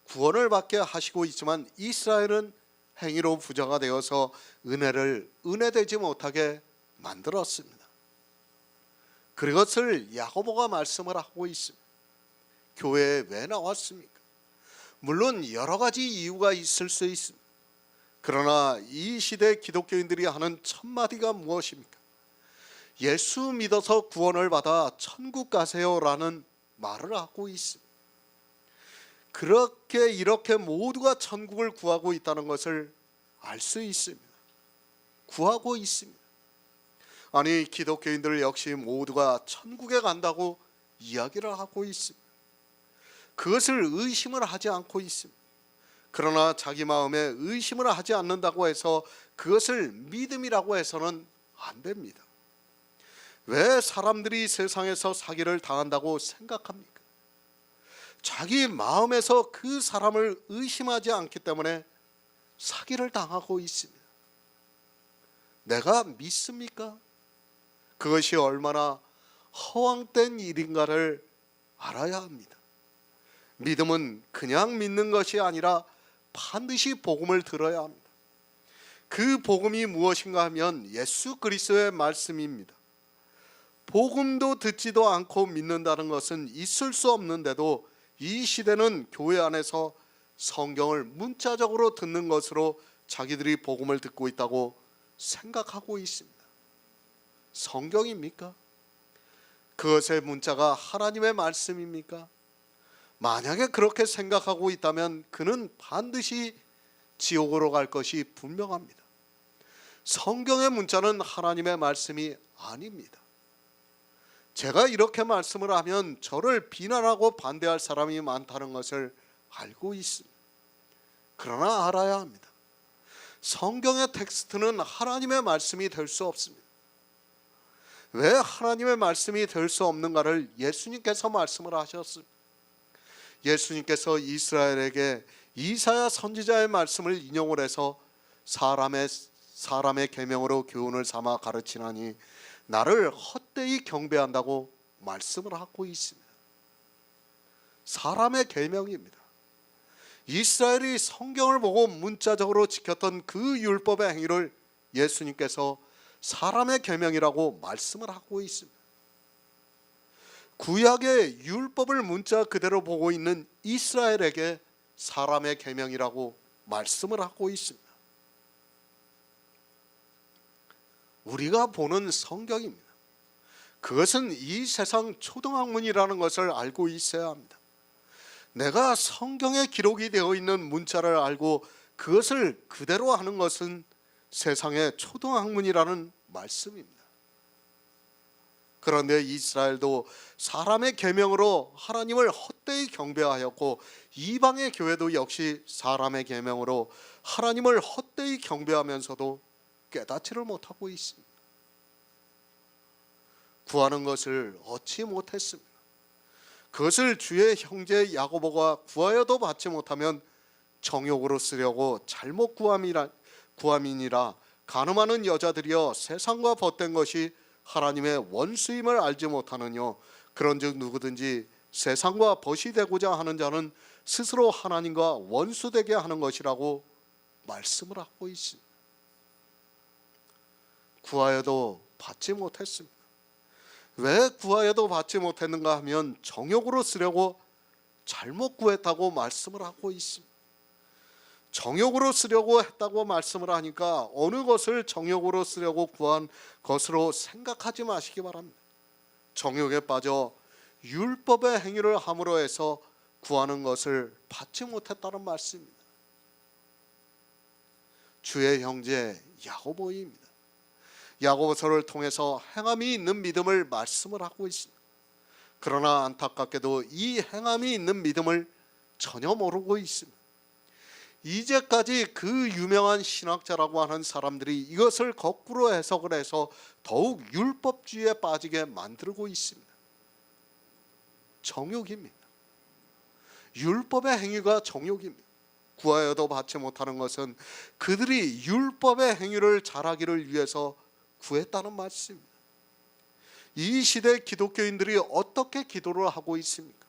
구원을 받게 하시고 있지만 이스라엘은 행위로 부자가 되어서 은혜를 은혜되지 못하게 만들었습니다. 그것을 야고보가 말씀을 하고 있습니다. 교회에 왜 나왔습니까? 물론 여러 가지 이유가 있을 수 있습니다. 그러나 이 시대 기독교인들이 하는 첫마디가 무엇입니까? 예수 믿어서 구원을 받아 천국 가세요라는 말을 하고 있습니다. 그렇게 이렇게 모두가 천국을 구하고 있다는 것을 알 수 있습니다. 구하고 있습니다. 아니, 기독교인들 역시 모두가 천국에 간다고 이야기를 하고 있습니다. 그것을 의심을 하지 않고 있습니다. 그러나 자기 마음에 의심을 하지 않는다고 해서 그것을 믿음이라고 해서는 안 됩니다. 왜 사람들이 세상에서 사기를 당한다고 생각합니까? 자기 마음에서 그 사람을 의심하지 않기 때문에 사기를 당하고 있습니다. 내가 믿습니까? 그것이 얼마나 허황된 일인가를 알아야 합니다. 믿음은 그냥 믿는 것이 아니라 반드시 복음을 들어야 합니다. 그 복음이 무엇인가 하면 예수 그리스도의 말씀입니다. 복음도 듣지도 않고 믿는다는 것은 있을 수 없는데도 이 시대는 교회 안에서 성경을 문자적으로 듣는 것으로 자기들이 복음을 듣고 있다고 생각하고 있습니다. 성경입니까? 그것의 문자가 하나님의 말씀입니까? 만약에 그렇게 생각하고 있다면 그는 반드시 지옥으로 갈 것이 분명합니다. 성경의 문자는 하나님의 말씀이 아닙니다. 제가 이렇게 말씀을 하면 저를 비난하고 반대할 사람이 많다는 것을 알고 있습니다. 그러나 알아야 합니다. 성경의 텍스트는 하나님의 말씀이 될 수 없습니다. 왜 하나님의 말씀이 될 수 없는가를 예수님께서 말씀을 하셨습니다. 예수님께서 이스라엘에게 이사야 선지자의 말씀을 인용을 해서 사람의 계명으로 교훈을 삼아 가르치나니 나를 헛되이 경배한다고 말씀을 하고 있습니다. 사람의 계명입니다. 이스라엘이 성경을 보고 문자적으로 지켰던 그 율법의 행위를 예수님께서 사람의 계명이라고 말씀을 하고 있습니다. 구약의 율법을 문자 그대로 보고 있는 이스라엘에게 사람의 계명이라고 말씀을 하고 있습니다. 우리가 보는 성경입니다. 그것은 이 세상 초등학문이라는 것을 알고 있어야 합니다. 내가 성경에 기록이 되어 있는 문자를 알고 그것을 그대로 하는 것은 세상의 초등학문이라는 말씀입니다. 그런데 이스라엘도 사람의 계명으로 하나님을 헛되이 경배하였고 이방의 교회도 역시 사람의 계명으로 하나님을 헛되이 경배하면서도 깨닫지를 못하고 있습니다. 구하는 것을 얻지 못했습니다. 그것을 주의 형제 야고보가 구하여도 받지 못하면 정욕으로 쓰려고 잘못 구함이니라 간음하는 여자들이여 세상과 벗된 것이 하나님의 원수임을 알지 못하느뇨. 그런즉 누구든지 세상과 벗이 되고자 하는 자는 스스로 하나님과 원수되게 하는 것이라고 말씀을 하고 있습니다. 구하여도 받지 못했습니다. 왜 구하여도 받지 못했는가 하면 정욕으로 쓰려고 잘못 구했다고 말씀을 하고 있습니다. 정욕으로 쓰려고 했다고 말씀을 하니까 어느 것을 정욕으로 쓰려고 구한 것으로 생각하지 마시기 바랍니다. 정욕에 빠져 율법의 행위를 함으로 해서 구하는 것을 받지 못했다는 말씀입니다. 주의 형제 야고보입니다. 야고보서를 통해서 행함이 있는 믿음을 말씀을 하고 있습니다. 그러나 안타깝게도 이 행함이 있는 믿음을 전혀 모르고 있습니다. 이제까지 그 유명한 신학자라고 하는 사람들이 이것을 거꾸로 해석을 해서 더욱 율법주의에 빠지게 만들고 있습니다. 정욕입니다. 율법의 행위가 정욕입니다. 구하여도 받지 못하는 것은 그들이 율법의 행위를 잘하기를 위해서 구했다는 말씀입니다. 이 시대 기독교인들이 어떻게 기도를 하고 있습니까?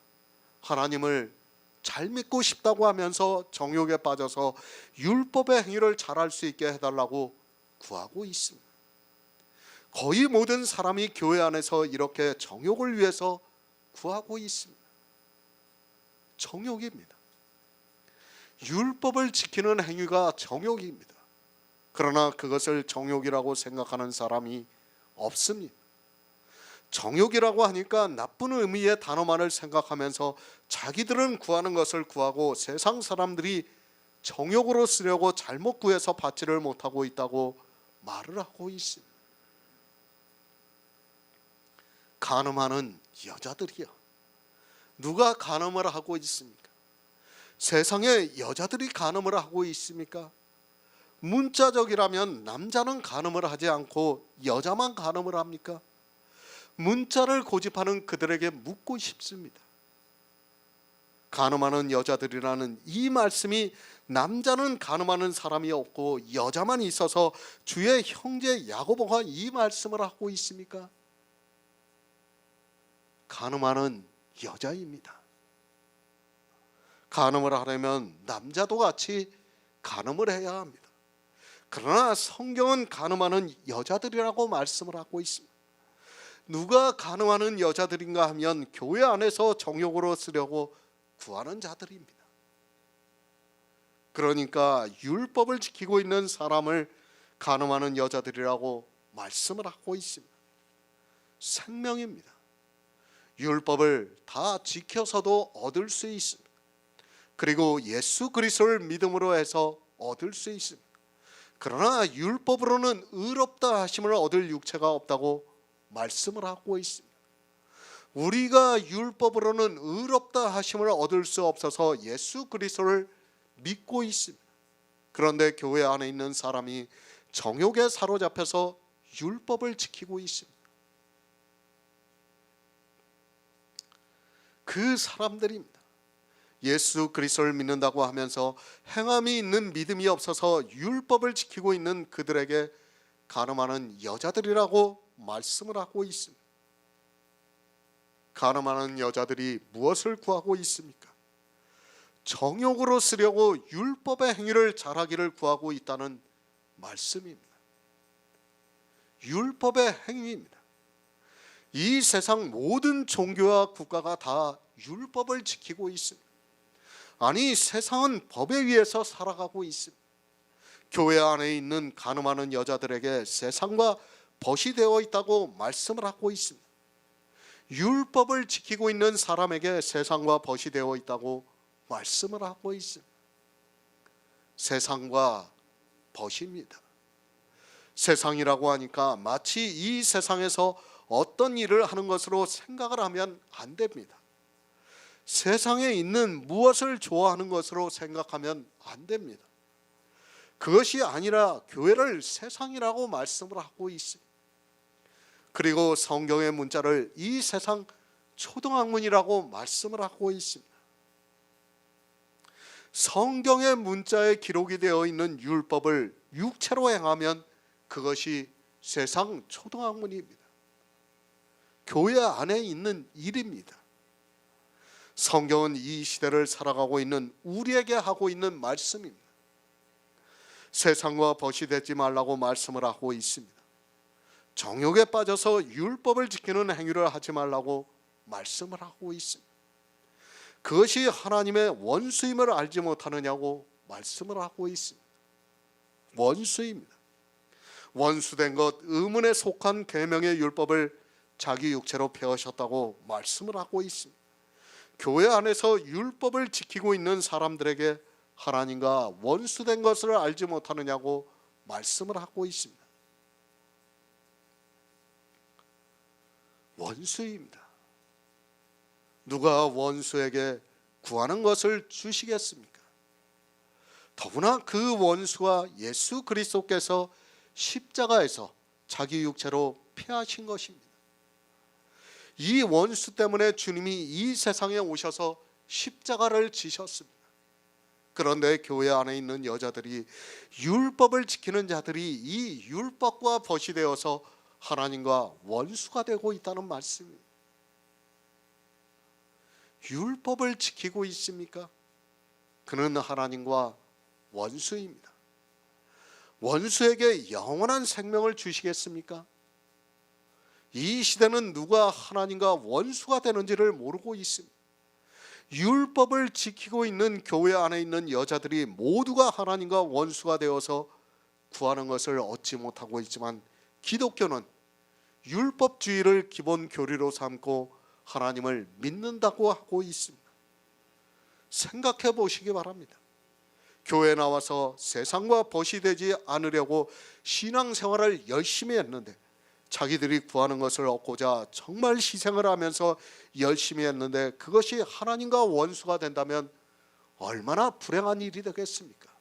하나님을 잘 믿고 싶다고 하면서 정욕에 빠져서 율법의 행위를 잘할 수 있게 해달라고 구하고 있습니다. 거의 모든 사람이 교회 안에서 이렇게 정욕을 위해서 구하고 있습니다. 정욕입니다. 율법을 지키는 행위가 정욕입니다. 그러나 그것을 정욕이라고 생각하는 사람이 없습니다. 정욕이라고 하니까 나쁜 의미의 단어만을 생각하면서 자기들은 구하는 것을 구하고 세상 사람들이 정욕으로 쓰려고 잘못 구해서 받지를 못하고 있다고 말을 하고 있습니다. 간음하는 여자들이요. 누가 간음을 하고 있습니까? 세상에 여자들이 간음을 하고 있습니까? 문자적이라면 남자는 간음을 하지 않고 여자만 간음을 합니까? 문자를 고집하는 그들에게 묻고 싶습니다. 간음하는 여자들이라는 이 말씀이 남자는 간음하는 사람이 없고 여자만 있어서 주의 형제 야고보가 이 말씀을 하고 있습니까? 간음하는 여자입니다. 간음을 하려면 남자도 같이 간음을 해야 합니다. 그러나 성경은 간음하는 여자들이라고 말씀을 하고 있습니다. 누가 간음하는 여자들인가 하면 교회 안에서 정욕으로 쓰려고 구하는 자들입니다. 그러니까 율법을 지키고 있는 사람을 간음하는 여자들이라고 말씀을 하고 있습니다. 생명입니다. 율법을 다 지켜서도 얻을 수 있습니다. 그리고 예수 그리스도를 믿음으로 해서 얻을 수 있습니다. 그러나 율법으로는 의롭다 하심을 얻을 육체가 없다고 말씀을 하고 있습니다. 우리가 율법으로는 의롭다 하심을 얻을 수 없어서 예수 그리스도를 믿고 있습니다. 그런데 교회 안에 있는 사람이 정욕에 사로잡혀서 율법을 지키고 있습니다. 그 사람들입니다. 예수 그리스도를 믿는다고 하면서 행함이 있는 믿음이 없어서 율법을 지키고 있는 그들에게 간음하는 여자들이라고 말씀을 하고 있습니다. 간음하는 여자들이 무엇을 구하고 있습니까? 정욕으로 쓰려고 율법의 행위를 잘하기를 구하고 있다는 말씀입니다. 율법의 행위입니다. 이 세상 모든 종교와 국가가 다 율법을 지키고 있습니다. 아니, 세상은 법에 의해서 살아가고 있습니다. 교회 안에 있는 간음하는 여자들에게 세상과 벗이 되어 있다고 말씀을 하고 있습니다. 율법을 지키고 있는 사람에게 세상과 벗이 되어 있다고 말씀을 하고 있습니다. 세상과 벗입니다. 세상이라고 하니까 마치 이 세상에서 어떤 일을 하는 것으로 생각을 하면 안 됩니다. 세상에 있는 무엇을 좋아하는 것으로 생각하면 안 됩니다. 그것이 아니라 교회를 세상이라고 말씀을 하고 있습니다. 그리고 성경의 문자를 이 세상 초등학문이라고 말씀을 하고 있습니다. 성경의 문자에 기록이 되어 있는 율법을 육체로 행하면 그것이 세상 초등학문입니다. 교회 안에 있는 일입니다. 성경은 이 시대를 살아가고 있는 우리에게 하고 있는 말씀입니다. 세상과 벗이 되지 말라고 말씀을 하고 있습니다. 정욕에 빠져서 율법을 지키는 행위를 하지 말라고 말씀을 하고 있습니다. 그것이 하나님의 원수임을 알지 못하느냐고 말씀을 하고 있습니다. 원수입니다. 원수된 것, 의문에 속한 계명의 율법을 자기 육체로 배우셨다고 말씀을 하고 있습니다. 교회 안에서 율법을 지키고 있는 사람들에게 하나님과 원수된 것을 알지 못하느냐고 말씀을 하고 있습니다. 원수입니다. 누가 원수에게 구하는 것을 주시겠습니까? 더구나 그 원수가 예수 그리스도께서 십자가에서 자기 육체로 패하신 것입니다. 이 원수 때문에 주님이 이 세상에 오셔서 십자가를 지셨습니다. 그런데 교회 안에 있는 여자들이, 율법을 지키는 자들이 이 율법과 벗이 되어서 하나님과 원수가 되고 있다는 말씀입니다. 율법을 지키고 있습니까? 그는 하나님과 원수입니다. 원수에게 영원한 생명을 주시겠습니까? 이 시대는 누가 하나님과 원수가 되는지를 모르고 있습니다. 율법을 지키고 있는 교회 안에 있는 여자들이 모두가 하나님과 원수가 되어서 구하는 것을 얻지 못하고 있지만, 기독교는 율법주의를 기본 교리로 삼고 하나님을 믿는다고 하고 있습니다. 생각해 보시기 바랍니다. 교회에 나와서 세상과 벗이 되지 않으려고 신앙생활을 열심히 했는데, 자기들이 구하는 것을 얻고자 정말 희생을 하면서 열심히 했는데 그것이 하나님과 원수가 된다면 얼마나 불행한 일이 되겠습니까?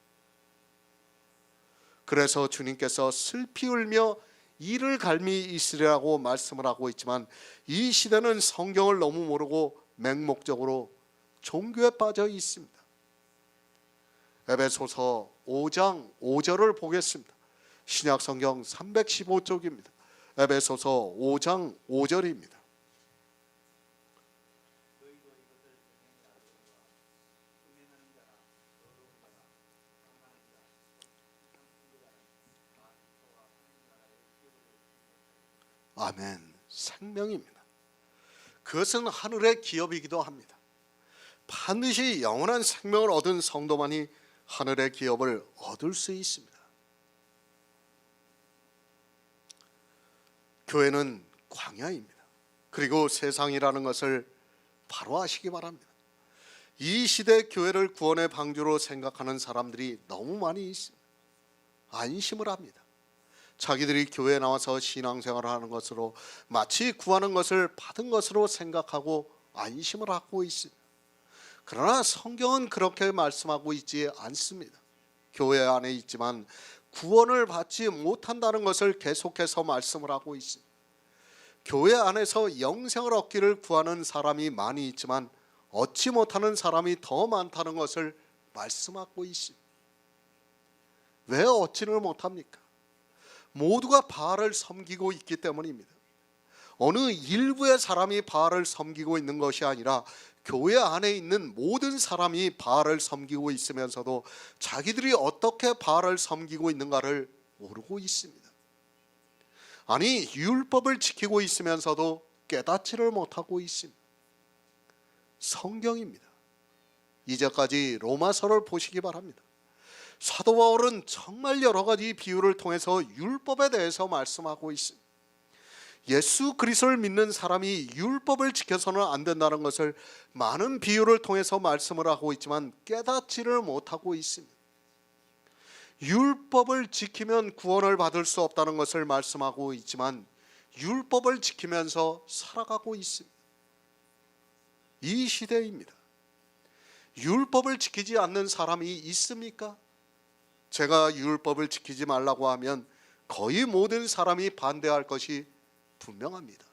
그래서 주님께서 슬피 울며 이를 갈미 있으리라고 말씀을 하고 있지만, 이 시대는 성경을 너무 모르고 맹목적으로 종교에 빠져 있습니다. 에베소서 5장 5절을 보겠습니다. 신약성경 315쪽입니다. 에베소서 5장 5절입니다. 아멘. 생명입니다. 그것은 하늘의 기업이기도 합니다. 반드시 영원한 생명을 얻은 성도만이 하늘의 기업을 얻을 수 있습니다. 교회는 광야입니다. 그리고 세상이라는 것을 바로 아시기 바랍니다. 이 시대 교회를 구원의 방주로 생각하는 사람들이 너무 많이 있습니다. 안심을 합니다. 자기들이 교회에 나와서 신앙생활을 하는 것으로 마치 구하는 것을 받은 것으로 생각하고 안심을 하고 있습니다. 그러나 성경은 그렇게 말씀하고 있지 않습니다. 교회 안에 있지만 구원을 받지 못한다는 것을 계속해서 말씀을 하고 있습니다. 교회 안에서 영생을 얻기를 구하는 사람이 많이 있지만 얻지 못하는 사람이 더 많다는 것을 말씀하고 있습니다. 왜 얻지를 못합니까? 모두가 바알을 섬기고 있기 때문입니다. 어느 일부의 사람이 바알을 섬기고 있는 것이 아니라 교회 안에 있는 모든 사람이 바알을 섬기고 있으면서도 자기들이 어떻게 바알을 섬기고 있는가를 모르고 있습니다. 아니, 율법을 지키고 있으면서도 깨닫지를 못하고 있습니다. 성경입니다. 이제까지 로마서를 보시기 바랍니다. 사도 바울은 정말 여러 가지 비유를 통해서 율법에 대해서 말씀하고 있습니다. 예수 그리스도를 믿는 사람이 율법을 지켜서는 안 된다는 것을 많은 비유를 통해서 말씀을 하고 있지만 깨닫지를 못하고 있습니다. 율법을 지키면 구원을 받을 수 없다는 것을 말씀하고 있지만 율법을 지키면서 살아가고 있습니다. 이 시대입니다. 율법을 지키지 않는 사람이 있습니까? 제가 율법을 지키지 말라고 하면 거의 모든 사람이 반대할 것이 분명합니다.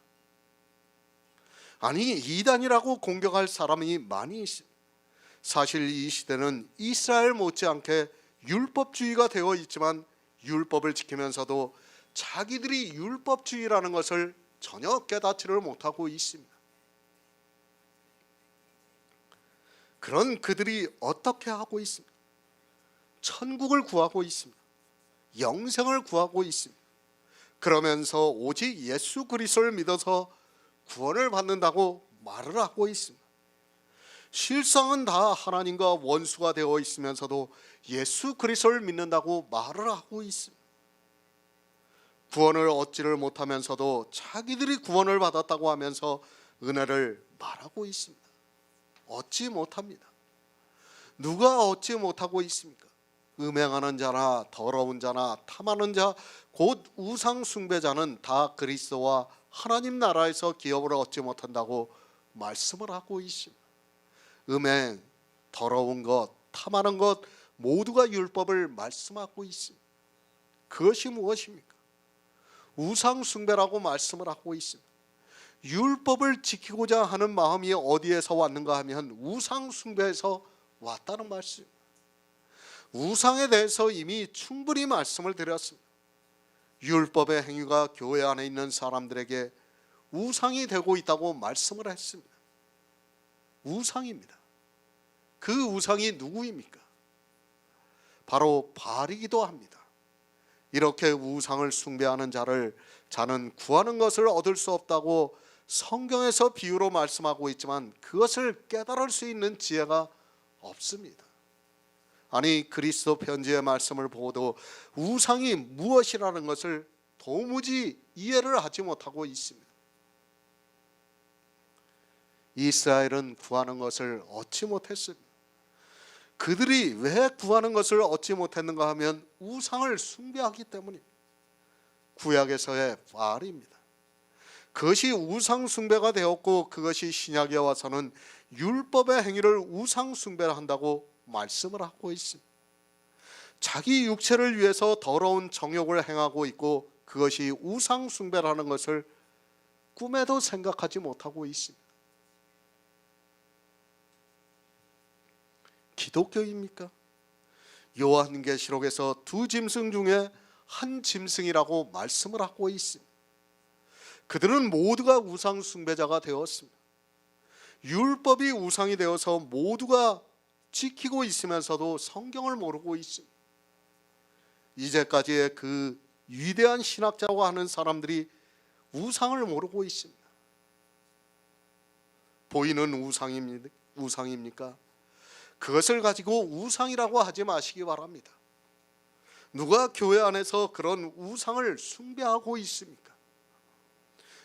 아니, 이단이라고 공격할 사람이 많이 있습니다. 사실 이 시대는 이스라엘 못지않게 율법주의가 되어 있지만 율법을 지키면서도 자기들이 율법주의라는 것을 전혀 깨닫지를 못하고 있습니다. 그런 그들이 어떻게 하고 있습니까? 천국을 구하고 있습니다. 영생을 구하고 있습니다. 그러면서 오직 예수 그리스도를 믿어서 구원을 받는다고 말을 하고 있습니다. 실상은 다 하나님과 원수가 되어 있으면서도 예수 그리스도를 믿는다고 말을 하고 있습니다. 구원을 얻지를 못하면서도 자기들이 구원을 받았다고 하면서 은혜를 말하고 있습니다. 얻지 못합니다. 누가 얻지 못하고 있습니까? 음행하는 자나 더러운 자나 탐하는 자 곧 우상 숭배자는 다 그리스도와 하나님 나라에서 기업을 얻지 못한다고 말씀을 하고 있습니다. 음행, 더러운 것, 탐하는 것 모두가 율법을 말씀하고 있습니다. 그것이 무엇입니까? 우상 숭배라고 말씀을 하고 있습니다. 율법을 지키고자 하는 마음이 어디에서 왔는가 하면 우상 숭배에서 왔다는 말씀. 우상에 대해서 이미 충분히 말씀을 드렸습니다. 율법의 행위가 교회 안에 있는 사람들에게 우상이 되고 있다고 말씀을 했습니다. 우상입니다. 그 우상이 누구입니까? 바로 바알이기도 합니다. 이렇게 우상을 숭배하는 자는 구하는 것을 얻을 수 없다고 성경에서 비유로 말씀하고 있지만 그것을 깨달을 수 있는 지혜가 없습니다. 아니, 그리스도 편지의 말씀을 보고도 우상이 무엇이라는 것을 도무지 이해를 하지 못하고 있습니다. 이스라엘은 구하는 것을 얻지 못했습니다. 그들이 왜 구하는 것을 얻지 못했는가 하면 우상을 숭배하기 때문입니다. 구약에서의 바알입니다. 그것이 우상 숭배가 되었고 그것이 신약에 와서는 율법의 행위를 우상 숭배를 한다고 말씀을 하고 있습니다. 자기 육체를 위해서 더러운 정욕을 행하고 있고 그것이 우상 숭배라는 것을 꿈에도 생각하지 못하고 있습니다. 기독교입니까? 요한계시록에서 두 짐승 중에 한 짐승이라고 말씀을 하고 있습니다. 그들은 모두가 우상 숭배자가 되었습니다. 율법이 우상이 되어서 모두가 지키고 있으면서도 성경을 모르고 있습니다. 이제까지의 그 위대한 신학자라고 하는 사람들이 우상을 모르고 있습니다. 보이는 우상입니까? 그것을 가지고 우상이라고 하지 마시기 바랍니다. 누가 교회 안에서 그런 우상을 숭배하고 있습니까?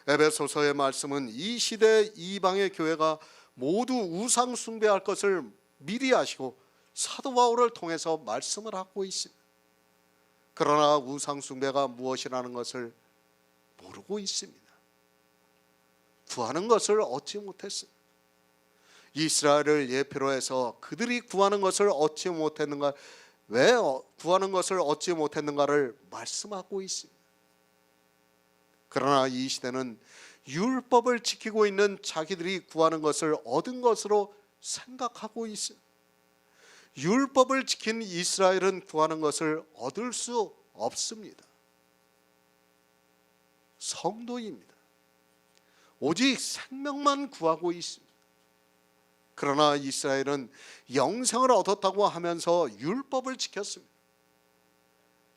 에베소서의 말씀은 이 시대 이방의 교회가 모두 우상 숭배할 것을 미리 아시고 사도 바울을 통해서 말씀을 하고 있습니다. 그러나 우상 숭배가 무엇이라는 것을 모르고 있습니다. 구하는 것을 얻지 못했습니다. 이스라엘을 예표로 해서 그들이 구하는 것을 얻지 못했는가, 왜 구하는 것을 얻지 못했는가를 말씀하고 있습니다. 그러나 이 시대는 율법을 지키고 있는 자기들이 구하는 것을 얻은 것으로 생각하고 있습니다. 율법을 지킨 이스라엘은 구하는 것을 얻을 수 없습니다. 성도입니다. 오직 생명만 구하고 있습니다. 그러나 이스라엘은 영생을 얻었다고 하면서 율법을 지켰습니다.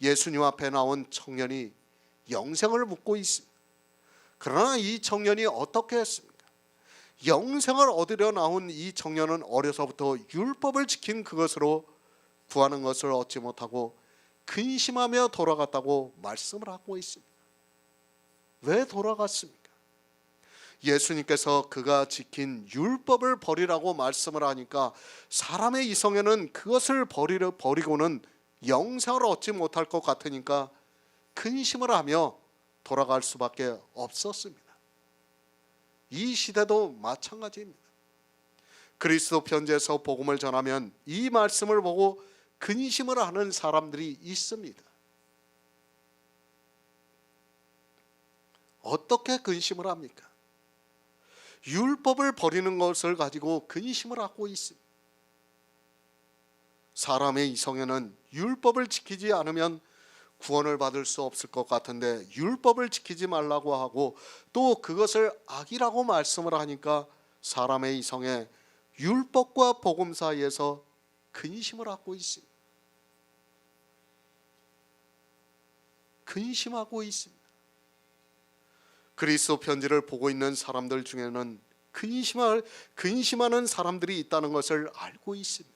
예수님 앞에 나온 청년이 영생을 묻고 있습니다. 그러나 이 청년이 어떻게 했습니까? 영생을 얻으려 나온 이 청년은 어려서부터 율법을 지킨 그것으로 구하는 것을 얻지 못하고 근심하며 돌아갔다고 말씀을 하고 있습니다. 왜 돌아갔습니까? 예수님께서 그가 지킨 율법을 버리라고 말씀을 하니까 사람의 이성에는 그것을 버리고는 영생을 얻지 못할 것 같으니까 근심을 하며 돌아갈 수밖에 없었습니다. 이 시대도 마찬가지입니다. 그리스도 편지에서 복음을 전하면 이 말씀을 보고 근심을 하는 사람들이 있습니다. 어떻게 근심을 합니까? 율법을 버리는 것을 가지고 근심을 하고 있습니다. 사람의 이성에는 율법을 지키지 않으면 구원을 받을 수 없을 것 같은데 율법을 지키지 말라고 하고 또 그것을 악이라고 말씀을 하니까 사람의 이성에 율법과 복음 사이에서 근심을 하고 있습니다. 근심하고 있습니다. 그리스도 편지를 보고 있는 사람들 중에는 근심하는 사람들이 있다는 것을 알고 있습니다.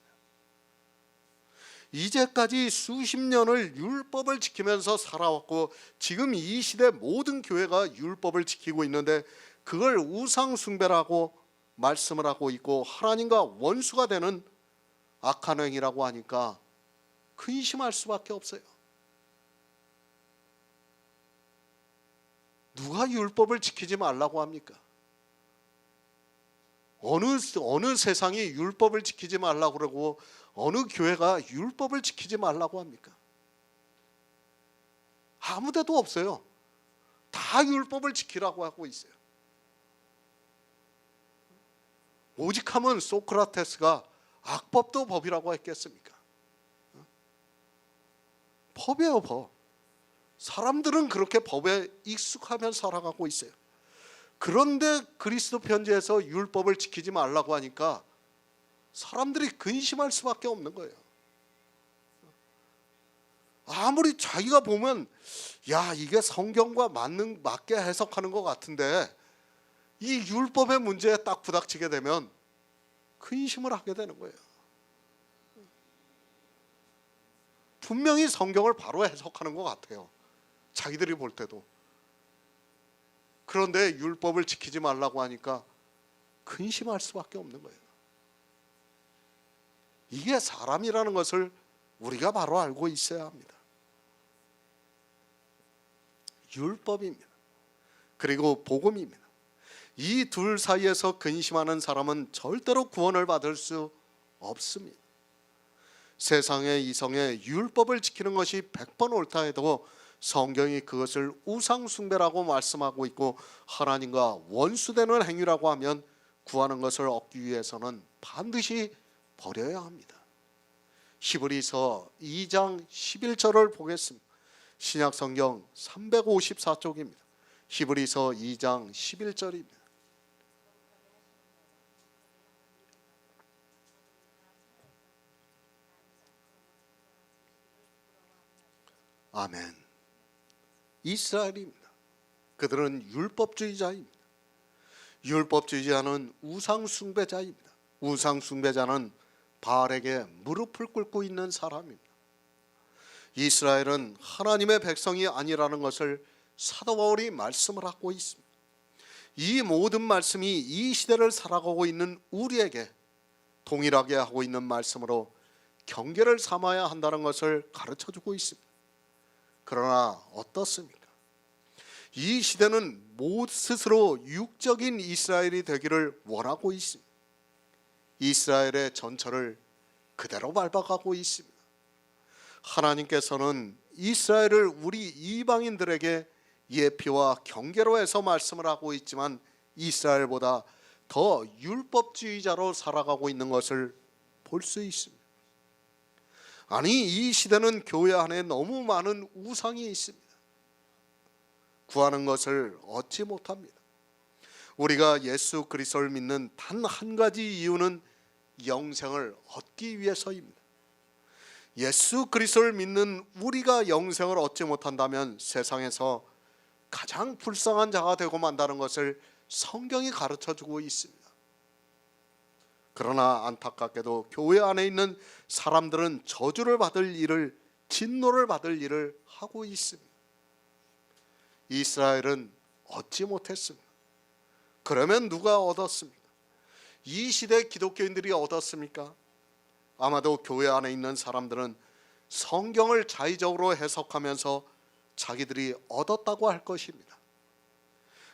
이제까지 수십 년을 율법을 지키면서 살아왔고 지금 이 시대 모든 교회가 율법을 지키고 있는데 그걸 우상 숭배라고 말씀을 하고 있고 하나님과 원수가 되는 악한 행위라고 하니까 근심할 수밖에 없어요. 누가 율법을 지키지 말라고 합니까? 어느 세상이 율법을 지키지 말라고 그러고 어느 교회가 율법을 지키지 말라고 합니까? 아무 데도 없어요. 다 율법을 지키라고 하고 있어요. 오직 하면 소크라테스가 악법도 법이라고 했겠습니까? 법이에요, 법. 사람들은 그렇게 법에 익숙하면 살아가고 있어요. 그런데 그리스도 편지에서 율법을 지키지 말라고 하니까 사람들이 근심할 수밖에 없는 거예요. 아무리 자기가 보면 야, 이게 성경과 맞게 해석하는 것 같은데 이 율법의 문제에 딱 부닥치게 되면 근심을 하게 되는 거예요. 분명히 성경을 바로 해석하는 것 같아요, 자기들이 볼 때도. 그런데 율법을 지키지 말라고 하니까 근심할 수밖에 없는 거예요. 이게 사람이라는 것을 우리가 바로 알고 있어야 합니다. 율법입니다. 그리고 복음입니다. 이 둘 사이에서 근심하는 사람은 절대로 구원을 받을 수 없습니다. 세상의 이성에 율법을 지키는 것이 100번 옳다 해도 성경이 그것을 우상숭배라고 말씀하고 있고 하나님과 원수되는 행위라고 하면 구하는 것을 얻기 위해서는 반드시 버려야 합니다. 히브리서 2장 11절을 보겠습니다. 신약성경 354쪽입니다. 히브리서 2장 11절입니다. 아멘. 이스라엘입니다. 그들은 율법주의자입니다. 율법주의자는 우상숭배자입니다. 우상숭배자는 바알에게 무릎을 꿇고 있는 사람입니다. 이스라엘은 하나님의 백성이 아니라는 것을 사도 바울이 말씀을 하고 있습니다. 이 모든 말씀이 이 시대를 살아가고 있는 우리에게 동일하게 하고 있는 말씀으로 경계를 삼아야 한다는 것을 가르쳐주고 있습니다. 그러나 어떻습니까? 이 시대는 스스로 육적인 이스라엘이 되기를 원하고 있습니다. 이스라엘의 전철을 그대로 밟아가고 있습니다. 하나님께서는 이스라엘을 우리 이방인들에게 예표와 경계로 해서 말씀을 하고 있지만 이스라엘보다 더 율법주의자로 살아가고 있는 것을 볼 수 있습니다. 아니, 이 시대는 교회 안에 너무 많은 우상이 있습니다. 구하는 것을 얻지 못합니다. 우리가 예수 그리스도를 믿는 단 한 가지 이유는 영생을 얻기 위해서입니다. 예수 그리스도를 믿는 우리가 영생을 얻지 못한다면 세상에서 가장 불쌍한 자가 되고 만다는 것을 성경이 가르쳐주고 있습니다. 그러나 안타깝게도 교회 안에 있는 사람들은 저주를 받을 일을, 진노를 받을 일을 하고 있습니다. 이스라엘은 얻지 못했습니다. 그러면 누가 얻었습니까? 이 시대 기독교인들이 얻었습니까? 아마도 교회 안에 있는 사람들은 성경을 자의적으로 해석하면서 자기들이 얻었다고 할 것입니다.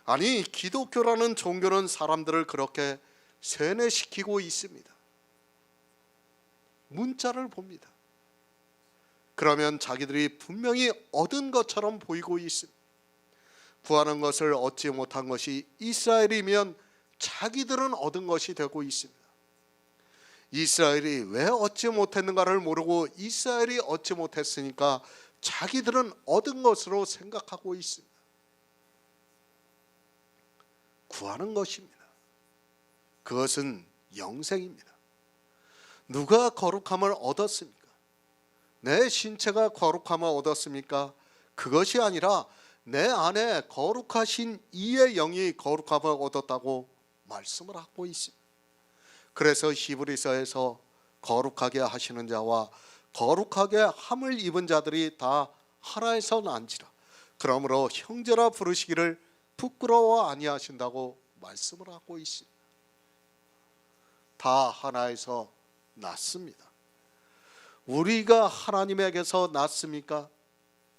아니, 기독교라는 종교는 사람들을 그렇게 세뇌시키고 있습니다. 문자를 봅니다. 그러면 자기들이 분명히 얻은 것처럼 보이고 있습니다. 구하는 것을 얻지 못한 것이 이스라엘이면 자기들은 얻은 것이 되고 있습니다. 이스라엘이 왜 얻지 못했는가를 모르고 이스라엘이 얻지 못했으니까 자기들은 얻은 것으로 생각하고 있습니다. 구하는 것입니다. 그것은 영생입니다. 누가 거룩함을 얻었습니까? 내 신체가 거룩함을 얻었습니까? 그것이 아니라 내 안에 거룩하신 이의 영이 거룩함을 얻었다고 말씀을 하고 있습니다. 그래서 히브리서에서 거룩하게 하시는 자와 거룩하게 함을 입은 자들이 다 하나에서 난지라. 그러므로 형제라 부르시기를 부끄러워 아니하신다고 말씀을 하고 있습니다. 다 하나에서 났습니다. 우리가 하나님에게서 났습니까?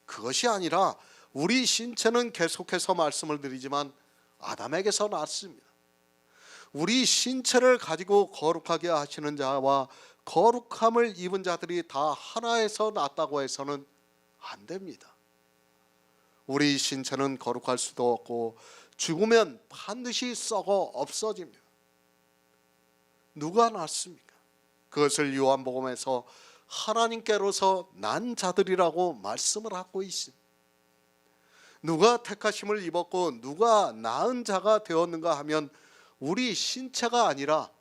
그것이 아니라 우리 신체는 계속해서 말씀을 드리지만 아담에게서 났습니다. 우리 신체를 가지고 거룩하게 하시는 자와 거룩함을 입은 자들이 다 하나에서 났다고 해서는 안 됩니다. 우리 신체는 거룩할 수도 없고 죽으면 반드시 썩어 없어집니다. 누가 낫습니까? 그것을 요한복음에서 하나님께로서 난 자들이라고 말씀을 하고 있습니다. 누가 택하심을 입었고 누가 나은 자가 되었는가 하면 우리 신체가 아니라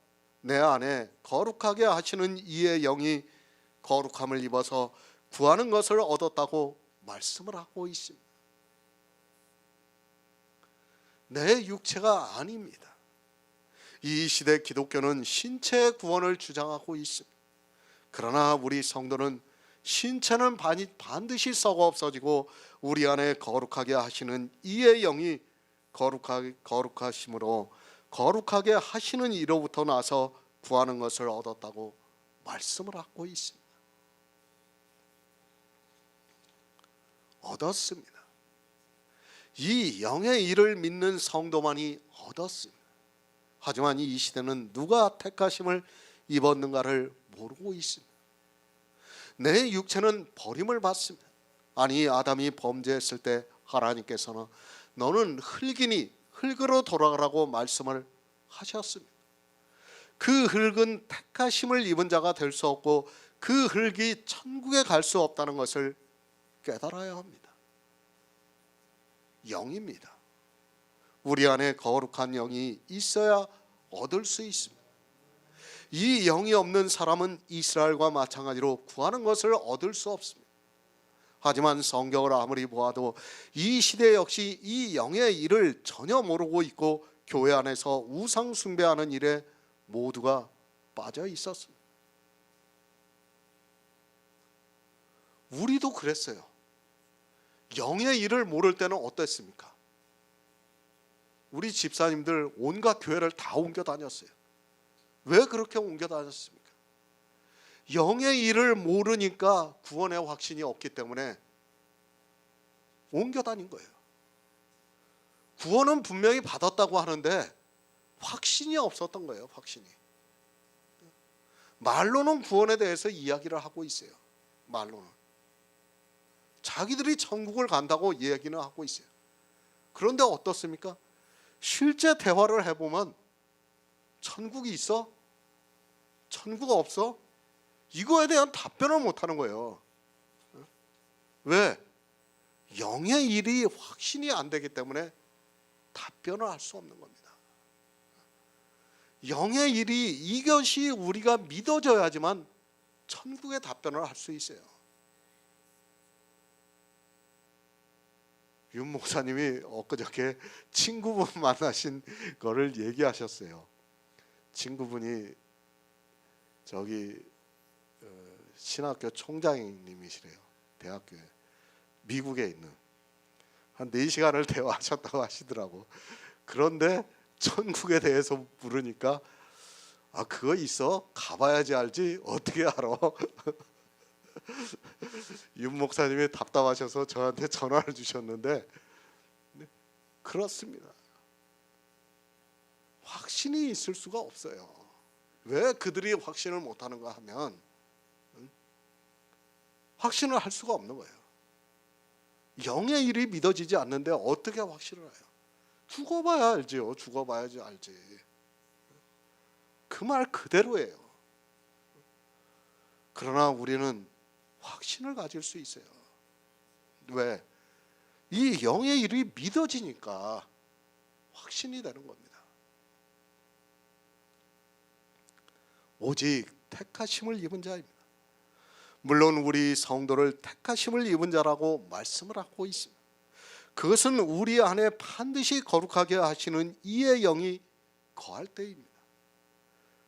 내 안에 거룩하게 하시는 이의 영이 거룩함을 입어서 구하는 것을 얻었다고 말씀을 하고 있습니다. 내 육체가 아닙니다. 이 시대 기독교는 신체의 구원을 주장하고 있습니다. 그러나 우리 성도는 신체는 반드시 썩어 없어지고 우리 안에 거룩하게 하시는 이의 영이 거룩하심으로 거룩하게 하시는 이로부터 나서 구하는 것을 얻었다고 말씀을 하고 있습니다. 얻었습니다. 이 영의 일을 믿는 성도만이 얻었습니다. 하지만 이 시대는 누가 택하심을 입었는가를 모르고 있습니다. 내 육체는 버림을 받습니다. 아니, 아담이 범죄했을 때 하나님께서는 너는 흙이니 흙으로 돌아가라고 말씀을 하셨습니다. 그 흙은 택하심을 입은 자가 될 수 없고 그 흙이 천국에 갈 수 없다는 것을 깨달아야 합니다. 영입니다. 우리 안에 거룩한 영이 있어야 얻을 수 있습니다. 이 영이 없는 사람은 이스라엘과 마찬가지로 구하는 것을 얻을 수 없습니다. 하지만 성경을 아무리 보아도 이 시대 역시 이 영의 일을 전혀 모르고 있고 교회 안에서 우상 숭배하는 일에 모두가 빠져 있었습니다. 우리도 그랬어요. 영의 일을 모를 때는 어땠습니까? 우리 집사님들 온갖 교회를 다 옮겨 다녔어요. 왜 그렇게 옮겨 다녔습니까? 영의 일을 모르니까 구원의 확신이 없기 때문에 옮겨 다닌 거예요. 구원은 분명히 받았다고 하는데 확신이 없었던 거예요. 확신이. 말로는 구원에 대해서 이야기를 하고 있어요. 말로는. 자기들이 천국을 간다고 이야기는 하고 있어요. 그런데 어떻습니까? 실제 대화를 해보면 천국이 있어? 천국 없어? 이거에 대한 답변을 못하는 거예요. 왜? 영의 일이 확신이 안 되기 때문에 답변을 할 수 없는 겁니다. 영의 일이 이것이 우리가 믿어져야지만 천국의 답변을 할 수 있어요. 윤 목사님이 엊그저께 친구분 만나신 거를 얘기하셨어요. 친구분이 저기 신학교 총장님이시래요. 대학교에. 미국에 있는. 한 4시간을 대화하셨다고 하시더라고. 그런데 천국에 대해서 물으니까 아, 그거 있어? 가봐야지 알지? 어떻게 알아? 윤 목사님이 답답하셔서 저한테 전화를 주셨는데 그렇습니다. 확신이 있을 수가 없어요. 왜 그들이 확신을 못하는가 하면 확신을 할 수가 없는 거예요. 영의 일이 믿어지지 않는데 어떻게 확신을 해요? 죽어봐야 알지요. 죽어봐야지 알지. 그 말 그대로예요. 그러나 우리는 확신을 가질 수 있어요. 왜? 이 영의 일이 믿어지니까 확신이 되는 겁니다. 오직 택하심을 입은 자입니다. 물론 우리 성도를 택하심을 입은 자라고 말씀을 하고 있습니다. 그것은 우리 안에 반드시 거룩하게 하시는 이의 영이 거할 때입니다.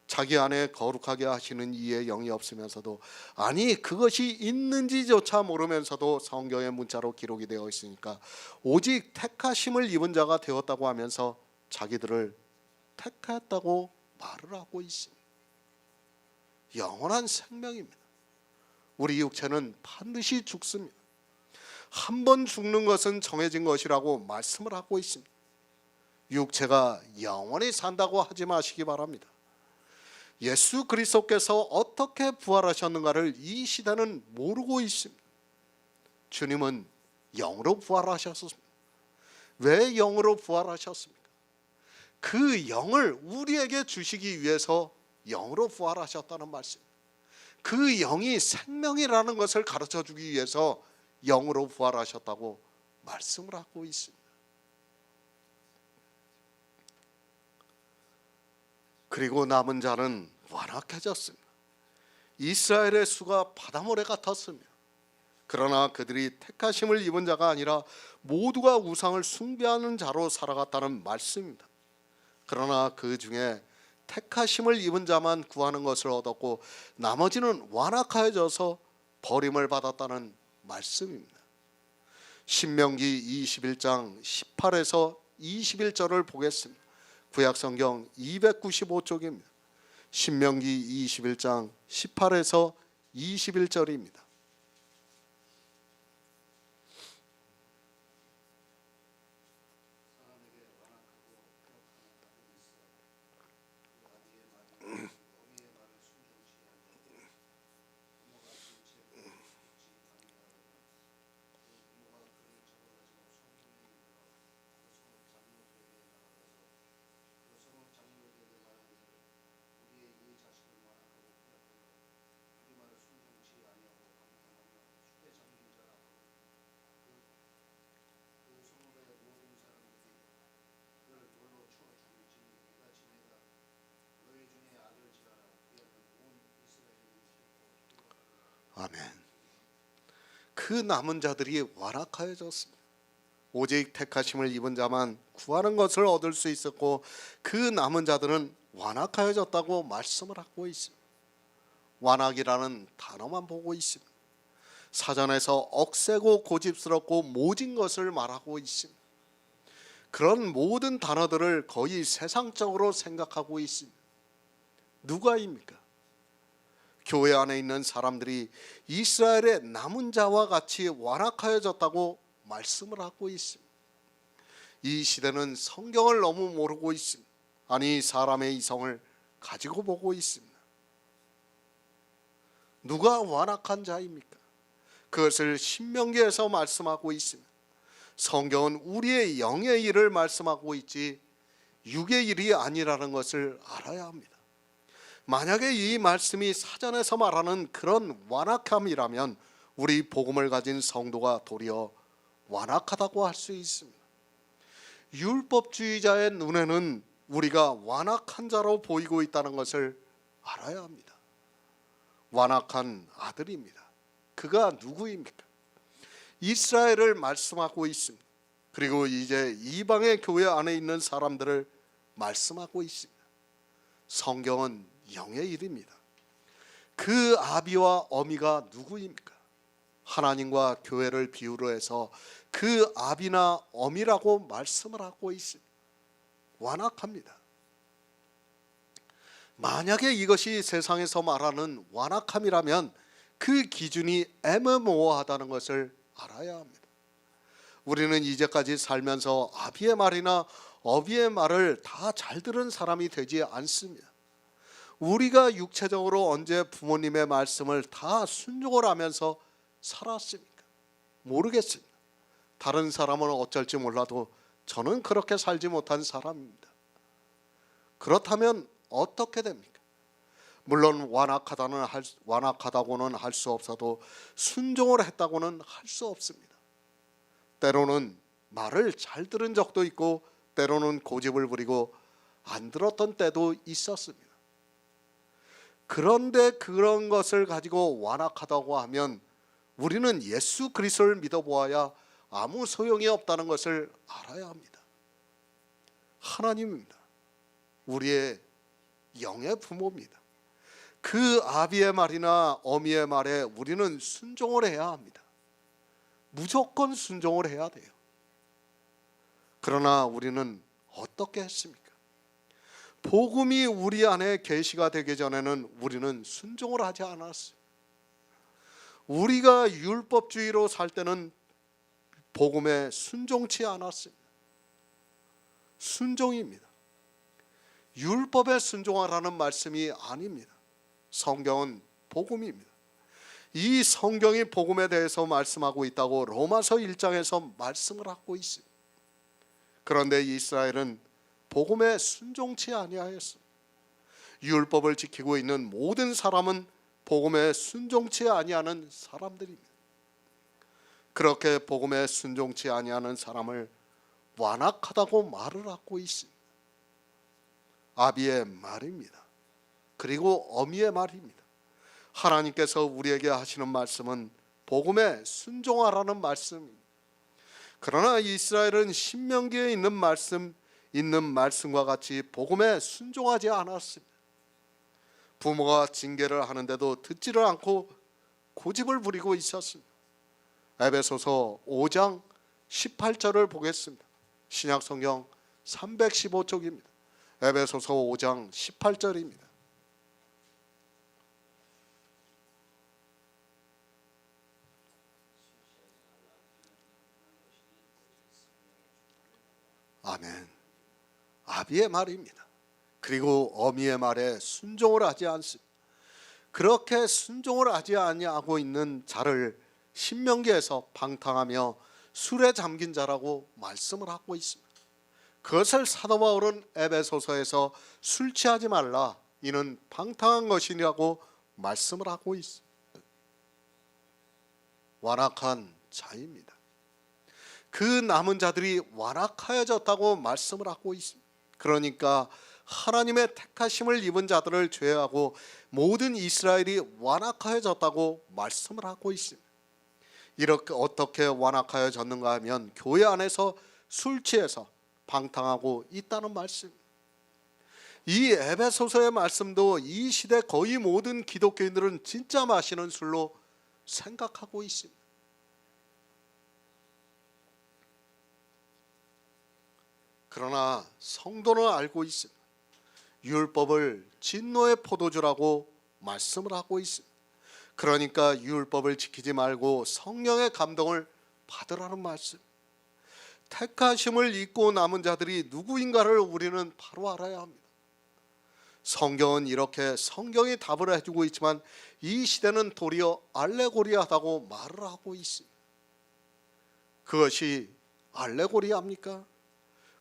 자기 안에 거룩하게 하시는 이의 영이 없으면서도, 아니 그것이 있는지조차 모르면서도 성경의 문자로 기록이 되어 있으니까 오직 택하심을 입은 자가 되었다고 하면서 자기들을 택했다고 말을 하고 있습니다. 영원한 생명입니다. 우리 육체는 반드시 죽습니다. 한 번 죽는 것은 정해진 것이라고 말씀을 하고 있습니다. 육체가 영원히 산다고 하지 마시기 바랍니다. 예수 그리스도께서 어떻게 부활하셨는가를 이 시대는 모르고 있습니다. 주님은 영으로 부활하셨습니다. 왜 영으로 부활하셨습니까? 그 영을 우리에게 주시기 위해서 영으로 부활하셨다는 말씀. 그 영이 생명이라는 것을 가르쳐 주기 위해서 영으로 부활하셨다고 말씀을 하고 있습니다. 그리고 남은 자는 완악해졌습니다. 이스라엘의 수가 바다모래 같았으며, 그러나 그들이 택하심을 입은 자가 아니라 모두가 우상을 숭배하는 자로 살아갔다는 말씀입니다. 그러나 그 중에 택하심을 입은 자만 구하는 것을 얻었고 나머지는 완악하여져서 버림을 받았다는 말씀입니다. 신명기 21장 18에서 21절을 보겠습니다. 구약성경 295쪽입니다. 신명기 21장 18에서 21절입니다. 아멘. 그 남은 자들이 완악하여졌습니다. 오직 택하심을 입은 자만 구하는 것을 얻을 수 있었고 그 남은 자들은 완악하여졌다고 말씀을 하고 있습니다. 완악이라는 단어만 보고 있습니다. 사전에서 억세고 고집스럽고 모진 것을 말하고 있습니다. 그런 모든 단어들을 거의 세상적으로 생각하고 있습니다. 누가입니까? 교회 안에 있는 사람들이 이스라엘의 남은 자와 같이 완악하여졌다고 말씀을 하고 있습니다. 이 시대는 성경을 너무 모르고 있습니다. 아니, 사람의 이성을 가지고 보고 있습니다. 누가 완악한 자입니까? 그것을 신명기에서 말씀하고 있습니다. 성경은 우리의 영의 일을 말씀하고 있지 육의 일이 아니라는 것을 알아야 합니다. 만약에 이 말씀이 사전에서 말하는 그런 완악함이라면 우리 복음을 가진 성도가 도리어 완악하다고 할 수 있습니다. 율법주의자의 눈에는 우리가 완악한 자로 보이고 있다는 것을 알아야 합니다. 완악한 아들입니다. 그가 누구입니까? 이스라엘을 말씀하고 있습니다. 그리고 이제 이방의 교회 안에 있는 사람들을 말씀하고 있습니다. 성경은 영의 일입니다. 그 아비와 어미가 누구입니까? 하나님과 교회를 비유로 해서 그 아비나 어미라고 말씀을 하고 있습니다. 완악합니다. 만약에 이것이 세상에서 말하는 완악함이라면 그 기준이 애매모호하다는 것을 알아야 합니다. 우리는 이제까지 살면서 아비의 말이나 어비의 말을 다 잘 들은 사람이 되지 않습니다. 우리가 육체적으로 언제 부모님의 말씀을 다 순종을 하면서 살았습니까? 모르겠습니다. 다른 사람은 어쩔지 몰라도 저는 그렇게 살지 못한 사람입니다. 그렇다면 어떻게 됩니까? 물론 완악하다고는 할 수 없어도 순종을 했다고는 할 수 없습니다. 때로는 말을 잘 들은 적도 있고 때로는 고집을 부리고 안 들었던 때도 있었습니다. 그런데 그런 것을 가지고 완악하다고 하면 우리는 예수 그리스도를 믿어보아야 아무 소용이 없다는 것을 알아야 합니다. 하나님입니다. 우리의 영의 부모입니다. 그 아비의 말이나 어미의 말에 우리는 순종을 해야 합니다. 무조건 순종을 해야 돼요. 그러나 우리는 어떻게 했습니까? 복음이 우리 안에 계시가 되기 전에는 우리는 순종을 하지 않았어요. 우리가 율법주의로 살 때는 복음에 순종치 않았습니다. 순종입니다. 율법에 순종하라는 말씀이 아닙니다. 성경은 복음입니다. 이 성경이 복음에 대해서 말씀하고 있다고 로마서 1장에서 말씀을 하고 있습니다. 그런데 이스라엘은 복음에 순종치 아니하였습니다. 율법을 지키고 있는 모든 사람은 복음에 순종치 아니하는 사람들입니다. 그렇게 복음에 순종치 아니하는 사람을 완악하다고 말을 하고 있습니다. 아비의 말입니다. 그리고 어미의 말입니다. 하나님께서 우리에게 하시는 말씀은 복음에 순종하라는 말씀입니다. 그러나 이스라엘은 신명기에 있는 말씀과 같이 복음에 순종하지 않았습니다. 부모가 징계를 하는데도 듣지를 않고 고집을 부리고 있었습니다. 에베소서 5장 18절을 보겠습니다. 신약성경 315쪽입니다. 에베소서 5장 18절입니다. 아멘. 아비의 말입니다. 그리고 어미의 말에 순종을 하지 않습니다. 그렇게 순종을 하지 아니하고 있는 자를 신명기에서 방탕하며 술에 잠긴 자라고 말씀을 하고 있습니다. 그것을 사도 바울은 에베소서에서 술 취하지 말라, 이는 방탕한 것이라고 말씀을 하고 있습니다. 완악한 자입니다. 그 남은 자들이 완악하여졌다고 말씀을 하고 있습니다. 그러니까 하나님의 택하심을 입은 자들을 제외하고 모든 이스라엘이 완악하여졌다고 말씀을 하고 있습니다. 이렇게 어떻게 완악하여졌는가 하면 교회 안에서 술 취해서 방탕하고 있다는 말씀입니다. 이 에베소서의 말씀도 이 시대 거의 모든 기독교인들은 진짜 마시는 술로 생각하고 있습니다. 그러나 성도는 알고 있습니다. 율법을 진노의 포도주라고 말씀을 하고 있습니다. 그러니까 율법을 지키지 말고 성령의 감동을 받으라는 말씀. 택하심을 잊고 남은 자들이 누구인가를 우리는 바로 알아야 합니다. 성경은 이렇게 성경이 답을 해주고 있지만 이 시대는 도리어 알레고리하다고 말을 하고 있습니다. 그것이 알레고리합니까?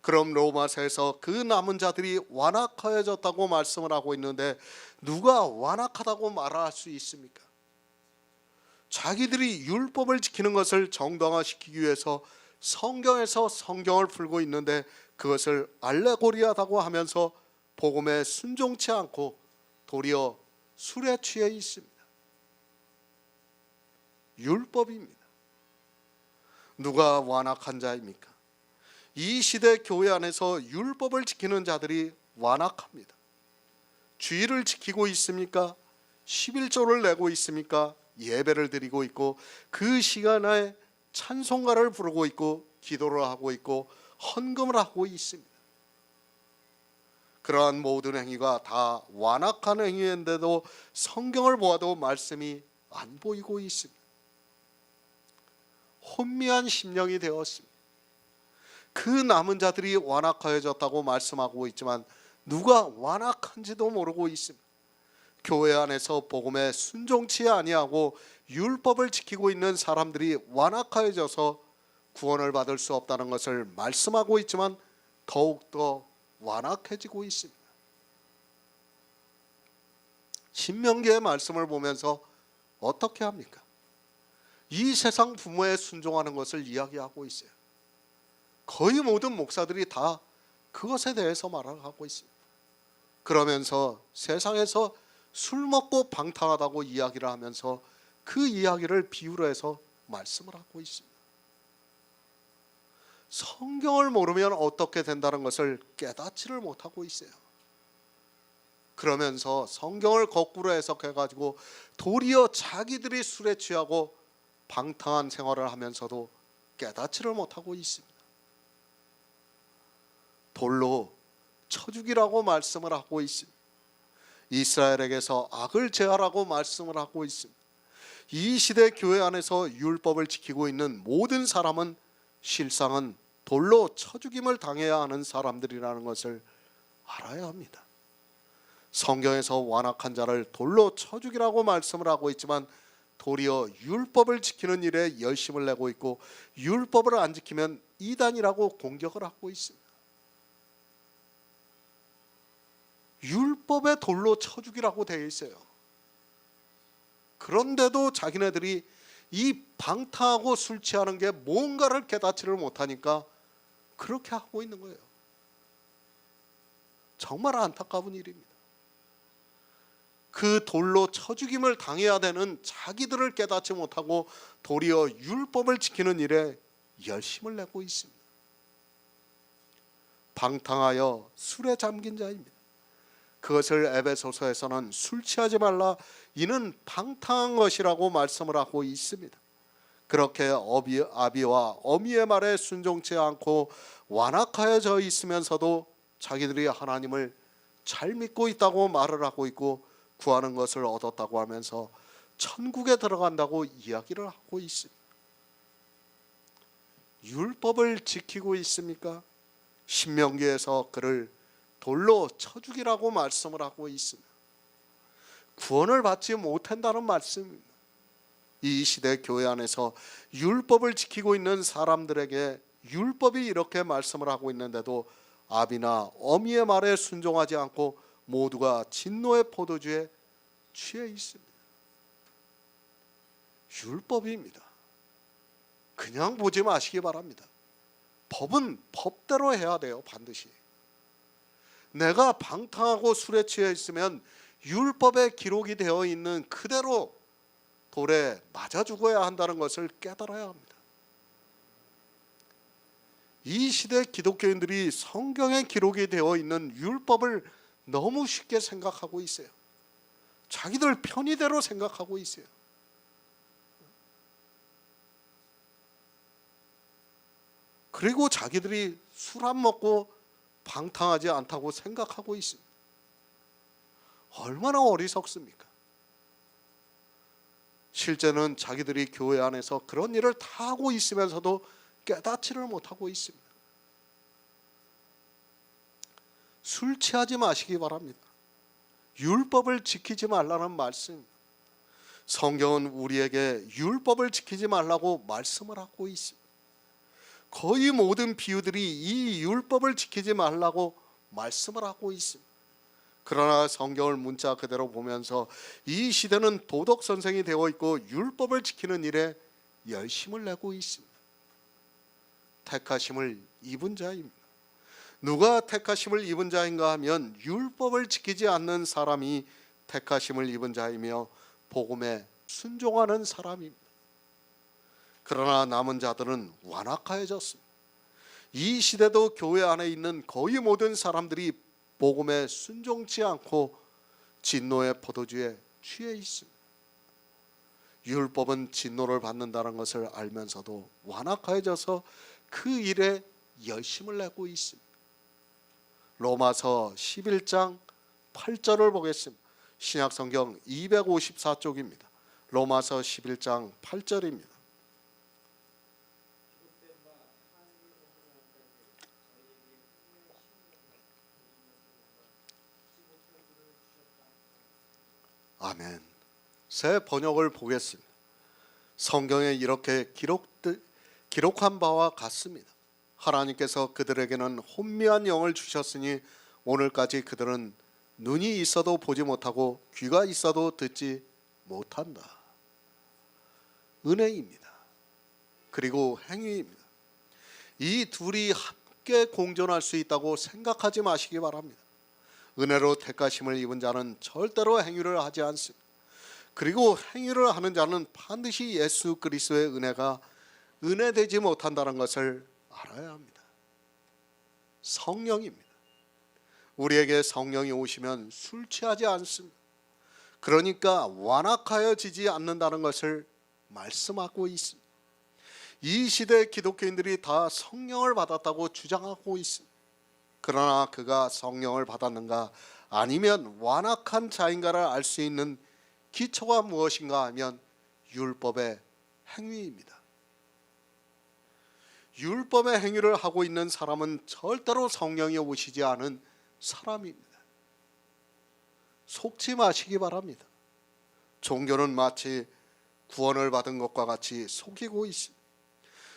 그럼 로마서에서 그 남은 자들이 완악하여졌다고 말씀을 하고 있는데 누가 완악하다고 말할 수 있습니까? 자기들이 율법을 지키는 것을 정당화시키기 위해서 성경에서 성경을 풀고 있는데 그것을 알레고리하다고 하면서 복음에 순종치 않고 도리어 술에 취해 있습니다. 율법입니다. 누가 완악한 자입니까? 이 시대 교회 안에서 율법을 지키는 자들이 완악합니다. 주의를 지키고 있습니까? 11조를 내고 있습니까? 예배를 드리고 있고 그 시간에 찬송가를 부르고 있고 기도를 하고 있고 헌금을 하고 있습니다. 그러한 모든 행위가 다 완악한 행위인데도 성경을 보아도 말씀이 안 보이고 있습니다. 혼미한 심령이 되었습니다. 그 남은 자들이 완악하여졌다고 말씀하고 있지만 누가 완악한지도 모르고 있습니다. 교회 안에서 복음에 순종치 아니하고 율법을 지키고 있는 사람들이 완악하여져서 구원을 받을 수 없다는 것을 말씀하고 있지만 더욱더 완악해지고 있습니다. 신명기의 말씀을 보면서 어떻게 합니까? 이 세상 부모에 순종하는 것을 이야기하고 있어요. 거의 모든 목사들이 다 그것에 대해서 말을 하고 있습니다. 그러면서 세상에서 술 먹고 방탕하다고 이야기를 하면서 그 이야기를 비유로 해서 말씀을 하고 있습니다. 성경을 모르면 어떻게 된다는 것을 깨닫지를 못하고 있어요. 그러면서 성경을 거꾸로 해석해가지고 도리어 자기들이 술에 취하고 방탕한 생활을 하면서도 깨닫지를 못하고 있습니다. 돌로 쳐 죽이라고 말씀을 하고 있습니다. 이스라엘에게서 악을 제하라고 말씀을 하고 있습니다. 이 시대 교회 안에서 율법을 지키고 있는 모든 사람은 실상은 돌로 쳐 죽임을 당해야 하는 사람들이라는 것을 알아야 합니다. 성경에서 완악한 자를 돌로 쳐 죽이라고 말씀을 하고 있지만 도리어 율법을 지키는 일에 열심을 내고 있고 율법을 안 지키면 이단이라고 공격을 하고 있습니다. 율법의 돌로 쳐 죽이라고 되어 있어요. 그런데도 자기네들이 이 방탕하고 술 취하는 게 뭔가를 깨닫지를 못하니까 그렇게 하고 있는 거예요. 정말 안타까운 일입니다. 그 돌로 쳐 죽임을 당해야 되는 자기들을 깨닫지 못하고 도리어 율법을 지키는 일에 열심을 내고 있습니다. 방탕하여 술에 잠긴 자입니다. 그것을 에베소서에서는 술 취하지 말라, 이는 방탕한 것이라고 말씀을 하고 있습니다. 그렇게 아비와 어미의 말에 순종치 않고 완악하여져 있으면서도 자기들이 하나님을 잘 믿고 있다고 말을 하고 있고 구하는 것을 얻었다고 하면서 천국에 들어간다고 이야기를 하고 있습니다. 율법을 지키고 있습니까? 신명기에서 그를 돌로 쳐 죽이라고 말씀을 하고 있습니다. 구원을 받지 못한다는 말씀입니다. 이 시대 교회 안에서 율법을 지키고 있는 사람들에게 율법이 이렇게 말씀을 하고 있는데도 아비나 어미의 말에 순종하지 않고 모두가 진노의 포도주에 취해 있습니다. 율법입니다. 그냥 보지 마시기 바랍니다. 법은 법대로 해야 돼요. 반드시. 내가 방탕하고 술에 취해 있으면 율법에 기록이 되어 있는 그대로 돌에 맞아 죽어야 한다는 것을 깨달아야 합니다. 이 시대 기독교인들이 성경에 기록이 되어 있는 율법을 너무 쉽게 생각하고 있어요. 자기들 편의대로 생각하고 있어요. 그리고 자기들이 술 안 먹고 방탕하지 않다고 생각하고 있습니다. 얼마나 어리석습니까? 실제는 자기들이 교회 안에서 그런 일을 다 하고 있으면서도 깨닫지를 못하고 있습니다. 술 취하지 마시기 바랍니다. 율법을 지키지 말라는 말씀. 성경은 우리에게 율법을 지키지 말라고 말씀을 하고 있습니다. 거의 모든 비유들이 이 율법을 지키지 말라고 말씀을 하고 있습니다. 그러나 성경을 문자 그대로 보면서 이 시대는 도덕 선생이 되어 있고 율법을 지키는 일에 열심을 내고 있습니다. 택하심을 입은 자입니다. 누가 택하심을 입은 자인가 하면 율법을 지키지 않는 사람이 택하심을 입은 자이며 복음에 순종하는 사람입니다. 그러나 남은 자들은 완악하여졌습니다. 이 시대도 교회 안에 있는 거의 모든 사람들이 복음에 순종치 않고 진노의 포도주에 취해 있습니다. 율법은 진노를 받는다는 것을 알면서도 완악하여져서 그 일에 열심을 내고 있습니다. 로마서 11장 8절을 보겠습니다. 신약성경 254쪽입니다. 로마서 11장 8절입니다. 아멘. 새 번역을 보겠습니다. 성경에 이렇게 기록한 바와 같습니다. 하나님께서 그들에게는 혼미한 영을 주셨으니 오늘까지 그들은 눈이 있어도 보지 못하고 귀가 있어도 듣지 못한다. 은혜입니다. 그리고 행위입니다. 이 둘이 함께 공존할 수 있다고 생각하지 마시기 바랍니다. 은혜로 택하심을 입은 자는 절대로 행위를 하지 않습니다. 그리고 행위를 하는 자는 반드시 예수 그리스도의 은혜가 은혜되지 못한다는 것을 알아야 합니다. 성령입니다. 우리에게 성령이 오시면 술 취하지 않습니다. 그러니까 완악하여지지 않는다는 것을 말씀하고 있습니다. 이 시대 기독교인들이 다 성령을 받았다고 주장하고 있습니다. 그러나 그가 성령을 받았는가 아니면 완악한 자인가를 알 수 있는 기초가 무엇인가 하면 율법의 행위입니다. 율법의 행위를 하고 있는 사람은 절대로 성령이 오시지 않은 사람입니다. 속지 마시기 바랍니다. 종교는 마치 구원을 받은 것과 같이 속이고 있습니다.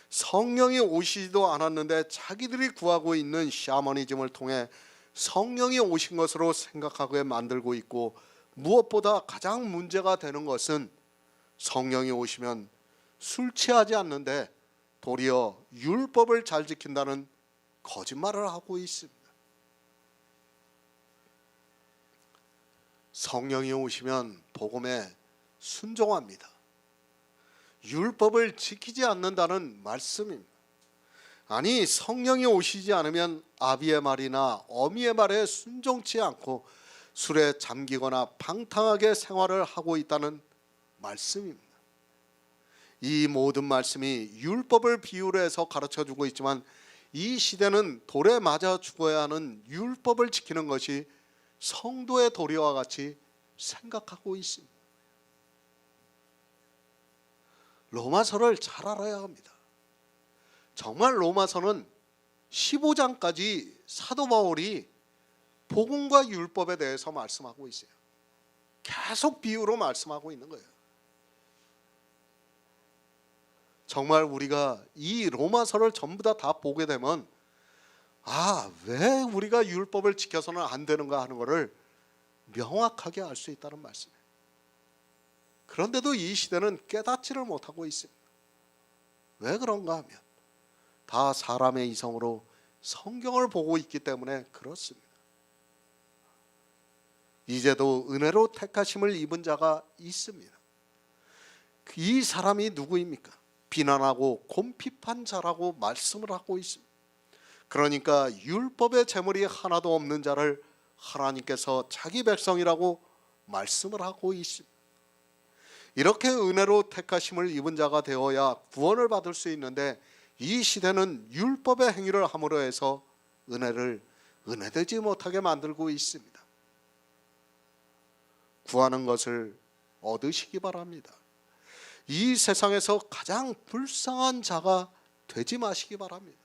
성령이 오시지도 않았는데 자기들이 구하고 있는 샤머니즘을 통해 성령이 오신 것으로 생각하게 만들고 있고, 무엇보다 가장 문제가 되는 것은 성령이 오시면 술 취하지 않는데 도리어 율법을 잘 지킨다는 거짓말을 하고 있습니다. 성령이 오시면 복음에 순종합니다. 율법을 지키지 않는다는 말씀입니다. 아니, 성령이 오시지 않으면 아비의 말이나 어미의 말에 순종치 않고 술에 잠기거나 방탕하게 생활을 하고 있다는 말씀입니다. 이 모든 말씀이 율법을 비유로 해서 가르쳐주고 있지만, 이 시대는 돌에 맞아 죽어야 하는 율법을 지키는 것이 성도의 도리와 같이 생각하고 있습니다. 로마서를 잘 알아야 합니다. 정말 로마서는 15장까지 사도 바울이 복음과 율법에 대해서 말씀하고 있어요. 계속 비유로 말씀하고 있는 거예요. 정말 우리가 이 로마서를 전부 다 보게 되면, 왜 우리가 율법을 지켜서는 안 되는가 하는 것을 명확하게 알 수 있다는 말씀이에요. 그런데도 이 시대는 깨닫지를 못하고 있습니다. 왜 그런가 하면 다 사람의 이성으로 성경을 보고 있기 때문에 그렇습니다. 이제도 은혜로 택하심을 입은 자가 있습니다. 이 사람이 누구입니까? 비난하고 곰핍한 자라고 말씀을 하고 있습니다. 그러니까 율법의 재물이 하나도 없는 자를 하나님께서 자기 백성이라고 말씀을 하고 있습니다. 이렇게 은혜로 택하심을 입은 자가 되어야 구원을 받을 수 있는데, 이 시대는 율법의 행위를 함으로 해서 은혜를 은혜되지 못하게 만들고 있습니다. 구하는 것을 얻으시기 바랍니다. 이 세상에서 가장 불쌍한 자가 되지 마시기 바랍니다.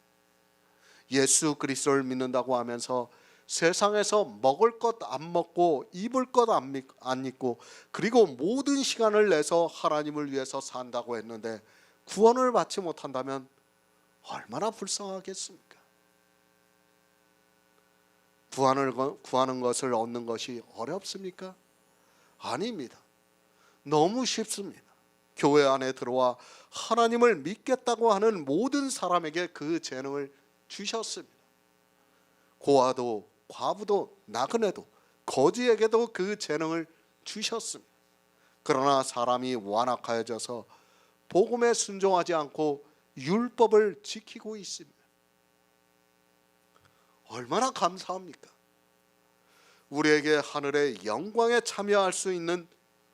예수 그리스도를 믿는다고 하면서 세상에서 먹을 것 안 먹고 입을 것 안 입고, 그리고 모든 시간을 내서 하나님을 위해서 산다고 했는데 구원을 받지 못한다면 얼마나 불쌍하겠습니까? 구하는 것을 얻는 것이 어렵습니까? 아닙니다. 너무 쉽습니다. 교회 안에 들어와 하나님을 믿겠다고 하는 모든 사람에게 그 재능을 주셨습니다. 고아도 과부도 나그네도 거지에게도 그 재능을 주셨습니다. 그러나 사람이 완악하여져서 복음에 순종하지 않고 율법을 지키고 있습니다. 얼마나 감사합니까? 우리에게 하늘의 영광에 참여할 수 있는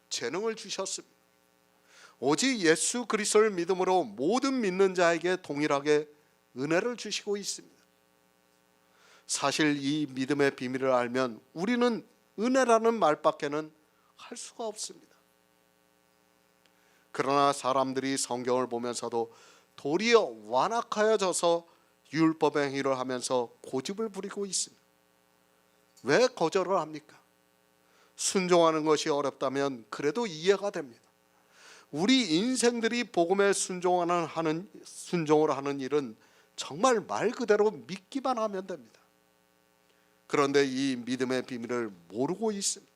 재능을 주셨습니다. 오직 예수 그리스도를 믿음으로 모든 믿는 자에게 동일하게 은혜를 주시고 있습니다. 사실 이 믿음의 비밀을 알면 우리는 은혜라는 말밖에는 할 수가 없습니다. 그러나 사람들이 성경을 보면서도 도리어 완악하여져서 율법의 행위를 하면서 고집을 부리고 있습니다. 왜 거절을 합니까? 순종하는 것이 어렵다면 그래도 이해가 됩니다. 우리 인생들이 복음에 순종을 하는 일은 정말 말 그대로 믿기만 하면 됩니다. 그런데 이 믿음의 비밀을 모르고 있습니다.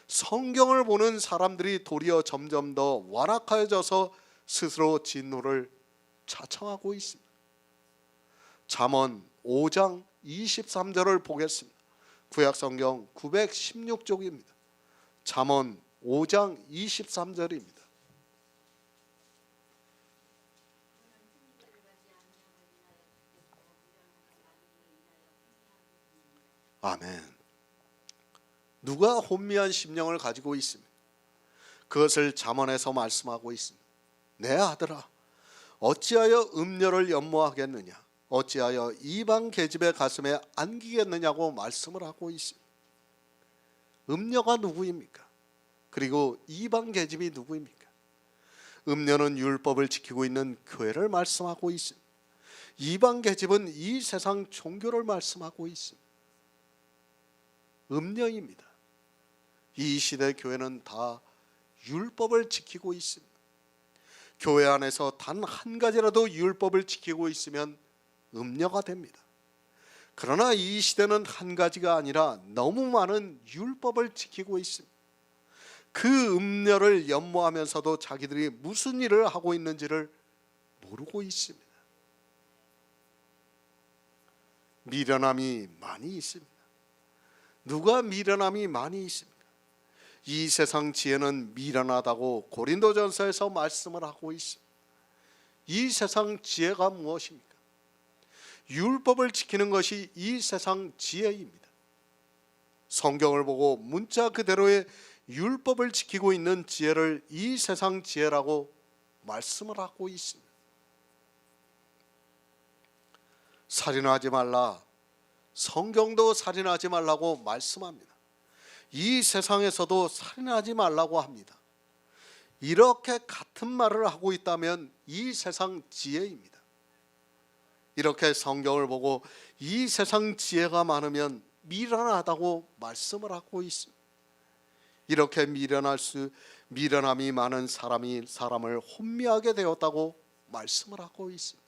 성경을 보는 사람들이 도리어 점점 더 완악하여져서 스스로 진노를 자청하고 있습니다. 잠언 5장 23절을 보겠습니다. 구약성경 916쪽입니다. 잠언 5장 23절입니다. 아멘. 누가 혼미한 심령을 가지고 있습니다. 그것을 잠언에서 말씀하고 있습니다. 내 아들아, 어찌하여 음녀를 연모하겠느냐? 어찌하여 이방 계집의 가슴에 안기겠느냐고 말씀을 하고 있습니다. 음녀가 누구입니까? 그리고 이방 계집이 누구입니까? 음녀는 율법을 지키고 있는 교회를 말씀하고 있습니다. 이방 계집은 이 세상 종교를 말씀하고 있습니다. 음녀입니다. 이 시대 교회는 다 율법을 지키고 있습니다. 교회 안에서 단 한 가지라도 율법을 지키고 있으면 음녀가 됩니다. 그러나 이 시대는 한 가지가 아니라 너무 많은 율법을 지키고 있습니다. 그 음료를 연모하면서도 자기들이 무슨 일을 하고 있는지를 모르고 있습니다. 미련함이 많이 있습니다. 누가 미련함이 많이 있습니까? 이 세상 지혜는 미련하다고 고린도전서에서 말씀을 하고 있습니다. 이 세상 지혜가 무엇입니까? 율법을 지키는 것이 이 세상 지혜입니다. 성경을 보고 문자 그대로의 율법을 지키고 있는 지혜를 이 세상 지혜라고 말씀을 하고 있습니다. 살인하지 말라. 성경도 살인하지 말라고 말씀합니다. 이 세상에서도 살인하지 말라고 합니다. 이렇게 같은 말을 하고 있다면 이 세상 지혜입니다. 이렇게 성경을 보고 이 세상 지혜가 많으면 미련하다고 말씀을 하고 있습니다. 이렇게 미련함이 많은 사람이 사람을 혼미하게 되었다고 말씀을 하고 있습니다.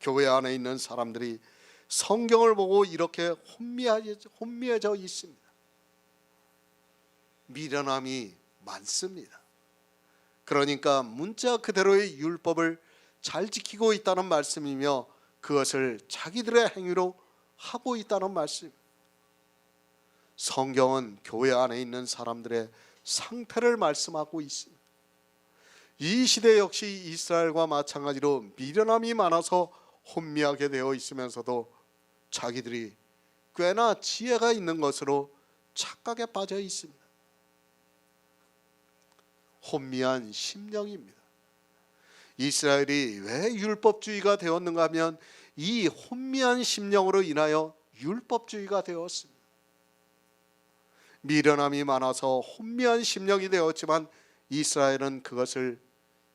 교회 안에 있는 사람들이 성경을 보고 이렇게 혼미해져 있습니다. 미련함이 많습니다. 그러니까 문자 그대로의 율법을 잘 지키고 있다는 말씀이며 그것을 자기들의 행위로 하고 있다는 말씀. 성경은 교회 안에 있는 사람들의 상태를 말씀하고 있습니다. 이 시대 역시 이스라엘과 마찬가지로 미련함이 많아서 혼미하게 되어 있으면서도 자기들이 꽤나 지혜가 있는 것으로 착각에 빠져 있습니다. 혼미한 심령입니다. 이스라엘이 왜 율법주의가 되었는가 하면 이 혼미한 심령으로 인하여 율법주의가 되었습니다. 미련함이 많아서 혼미한 심령이 되었지만 이스라엘은 그것을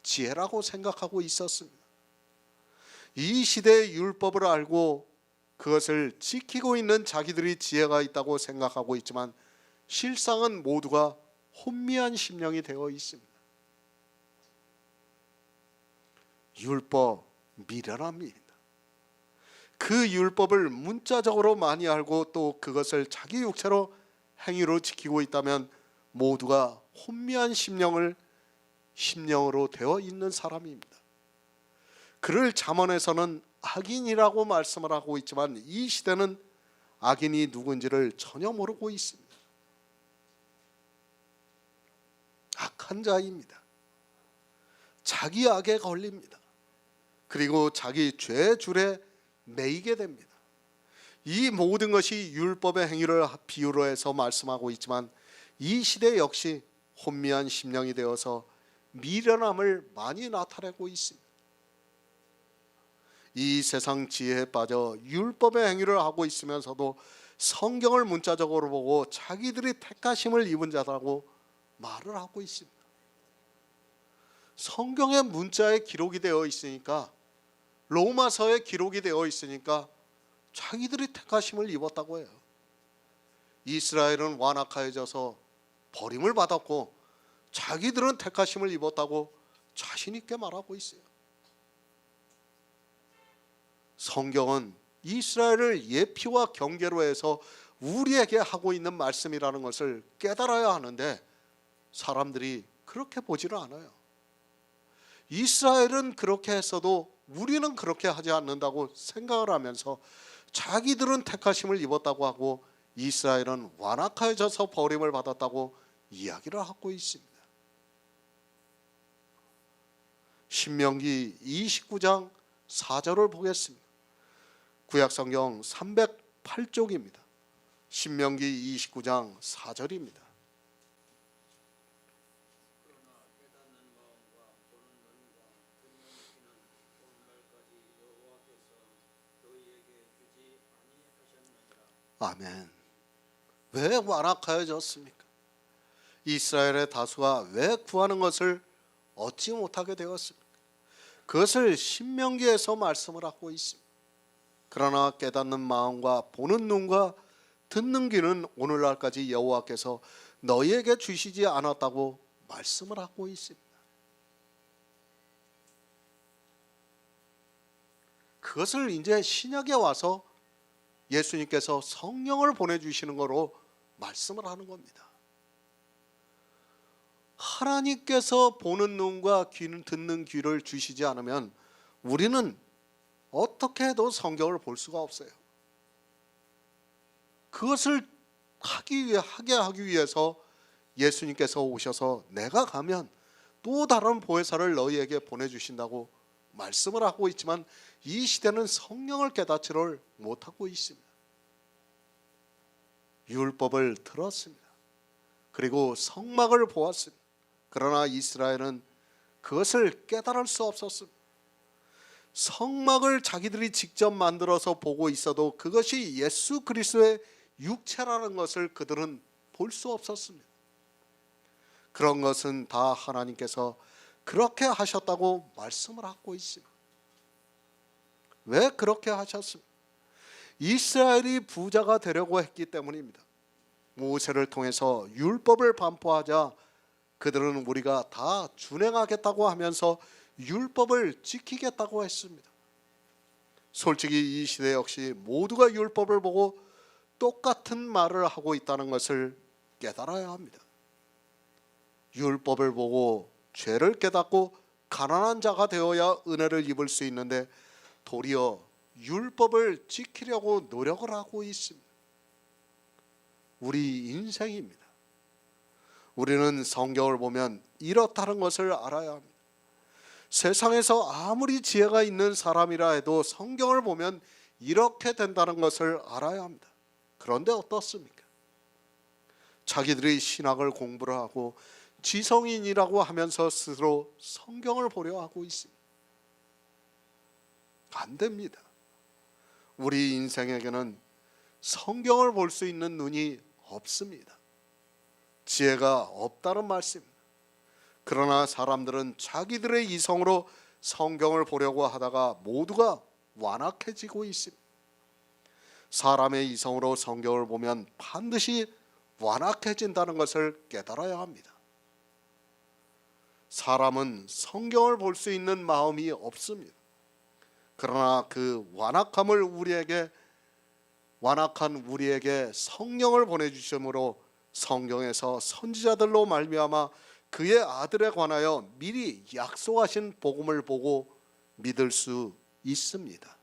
지혜라고 생각하고 있었습니다. 이 시대의 율법을 알고 그것을 지키고 있는 자기들이 지혜가 있다고 생각하고 있지만 실상은 모두가 혼미한 심령이 되어 있습니다. 율법 미련합니다. 그 율법을 문자적으로 많이 알고 또 그것을 자기 육체로 행위로 지키고 있다면 모두가 혼미한 심령으로 되어 있는 사람입니다. 그를 잠언에서는 악인이라고 말씀을 하고 있지만 이 시대는 악인이 누군지를 전혀 모르고 있습니다. 악한 자입니다. 자기 악에 걸립니다. 그리고 자기 죄의 줄에 매이게 됩니다. 이 모든 것이 율법의 행위를 비유로 해서 말씀하고 있지만 이 시대 역시 혼미한 심령이 되어서 미련함을 많이 나타내고 있습니다. 이 세상 지혜에 빠져 율법의 행위를 하고 있으면서도 성경을 문자적으로 보고 자기들이 택하심을 입은 자라고 말을 하고 있습니다. 성경의 문자에 기록이 되어 있으니까, 로마서에 기록이 되어 있으니까 자기들이 택하심을 입었다고 해요. 이스라엘은 완악하여져서 버림을 받았고 자기들은 택하심을 입었다고 자신 있게 말하고 있어요. 성경은 이스라엘을 예피와 경계로 해서 우리에게 하고 있는 말씀이라는 것을 깨달아야 하는데 사람들이 그렇게 보지를 않아요. 이스라엘은 그렇게 했어도 우리는 그렇게 하지 않는다고 생각을 하면서 자기들은 택하심을 입었다고 하고 이스라엘은 완악하여져서 버림을 받았다고 이야기를 하고 있습니다. 신명기 29장 4절을 보겠습니다. 구약성경 308쪽입니다. 신명기 29장 4절입니다. 아멘. 왜 완악하여졌습니까? 이스라엘의 다수가 왜 구하는 것을 얻지 못하게 되었습니까? 그것을 신명기에서 말씀을 하고 있습니다. 그러나 깨닫는 마음과 보는 눈과 듣는 귀는 오늘날까지 여호와께서 너희에게 주시지 않았다고 말씀을 하고 있습니다. 그것을 이제 신약에 와서 예수님께서 성령을 보내주시는 거로 말씀을 하는 겁니다. 하나님께서 보는 눈과 듣는 귀를 주시지 않으면 우리는 어떻게 해도 성경을 볼 수가 없어요. 그것을 하게 하기 위해서 예수님께서 오셔서 내가 가면 또 다른 보혜사를 너희에게 보내주신다고 말씀을 하고 있지만 이 시대는 성령을 깨닫지를 못하고 있습니다. 율법을 들었습니다. 그리고 성막을 보았습니다. 그러나 이스라엘은 그것을 깨달을 수 없었습니다. 성막을 자기들이 직접 만들어서 보고 있어도 그것이 예수 그리스도의 육체라는 것을 그들은 볼 수 없었습니다. 그런 것은 다 하나님께서 그렇게 하셨다고 말씀을 하고 있습니다. 왜 그렇게 하셨습니까? 이스라엘이 부자가 되려고 했기 때문입니다. 모세를 통해서 율법을 반포하자 그들은 우리가 다 준행하겠다고 하면서 율법을 지키겠다고 했습니다. 솔직히 이 시대 역시 모두가 율법을 보고 똑같은 말을 하고 있다는 것을 깨달아야 합니다. 율법을 보고 죄를 깨닫고 가난한 자가 되어야 은혜를 입을 수 있는데 도리어 율법을 지키려고 노력을 하고 있습니다. 우리 인생입니다. 우리는 성경을 보면 이렇다는 것을 알아야 합니다. 세상에서 아무리 지혜가 있는 사람이라 해도 성경을 보면 이렇게 된다는 것을 알아야 합니다. 그런데 어떻습니까? 자기들이 신학을 공부를 하고 지성인이라고 하면서 스스로 성경을 보려 하고 있습니다. 안 됩니다. 우리 인생에게는 성경을 볼 수 있는 눈이 없습니다. 지혜가 없다는 말씀입니다. 그러나 사람들은 자기들의 이성으로 성경을 보려고 하다가 모두가 완악해지고 있습니다. 사람의 이성으로 성경을 보면 반드시 완악해진다는 것을 깨달아야 합니다. 사람은 성경을 볼 수 있는 마음이 없습니다. 그러나 그 완악한 우리에게 성령을 보내주심으로 성경에서 선지자들로 말미암아 그의 아들에 관하여 미리 약속하신 복음을 보고 믿을 수 있습니다.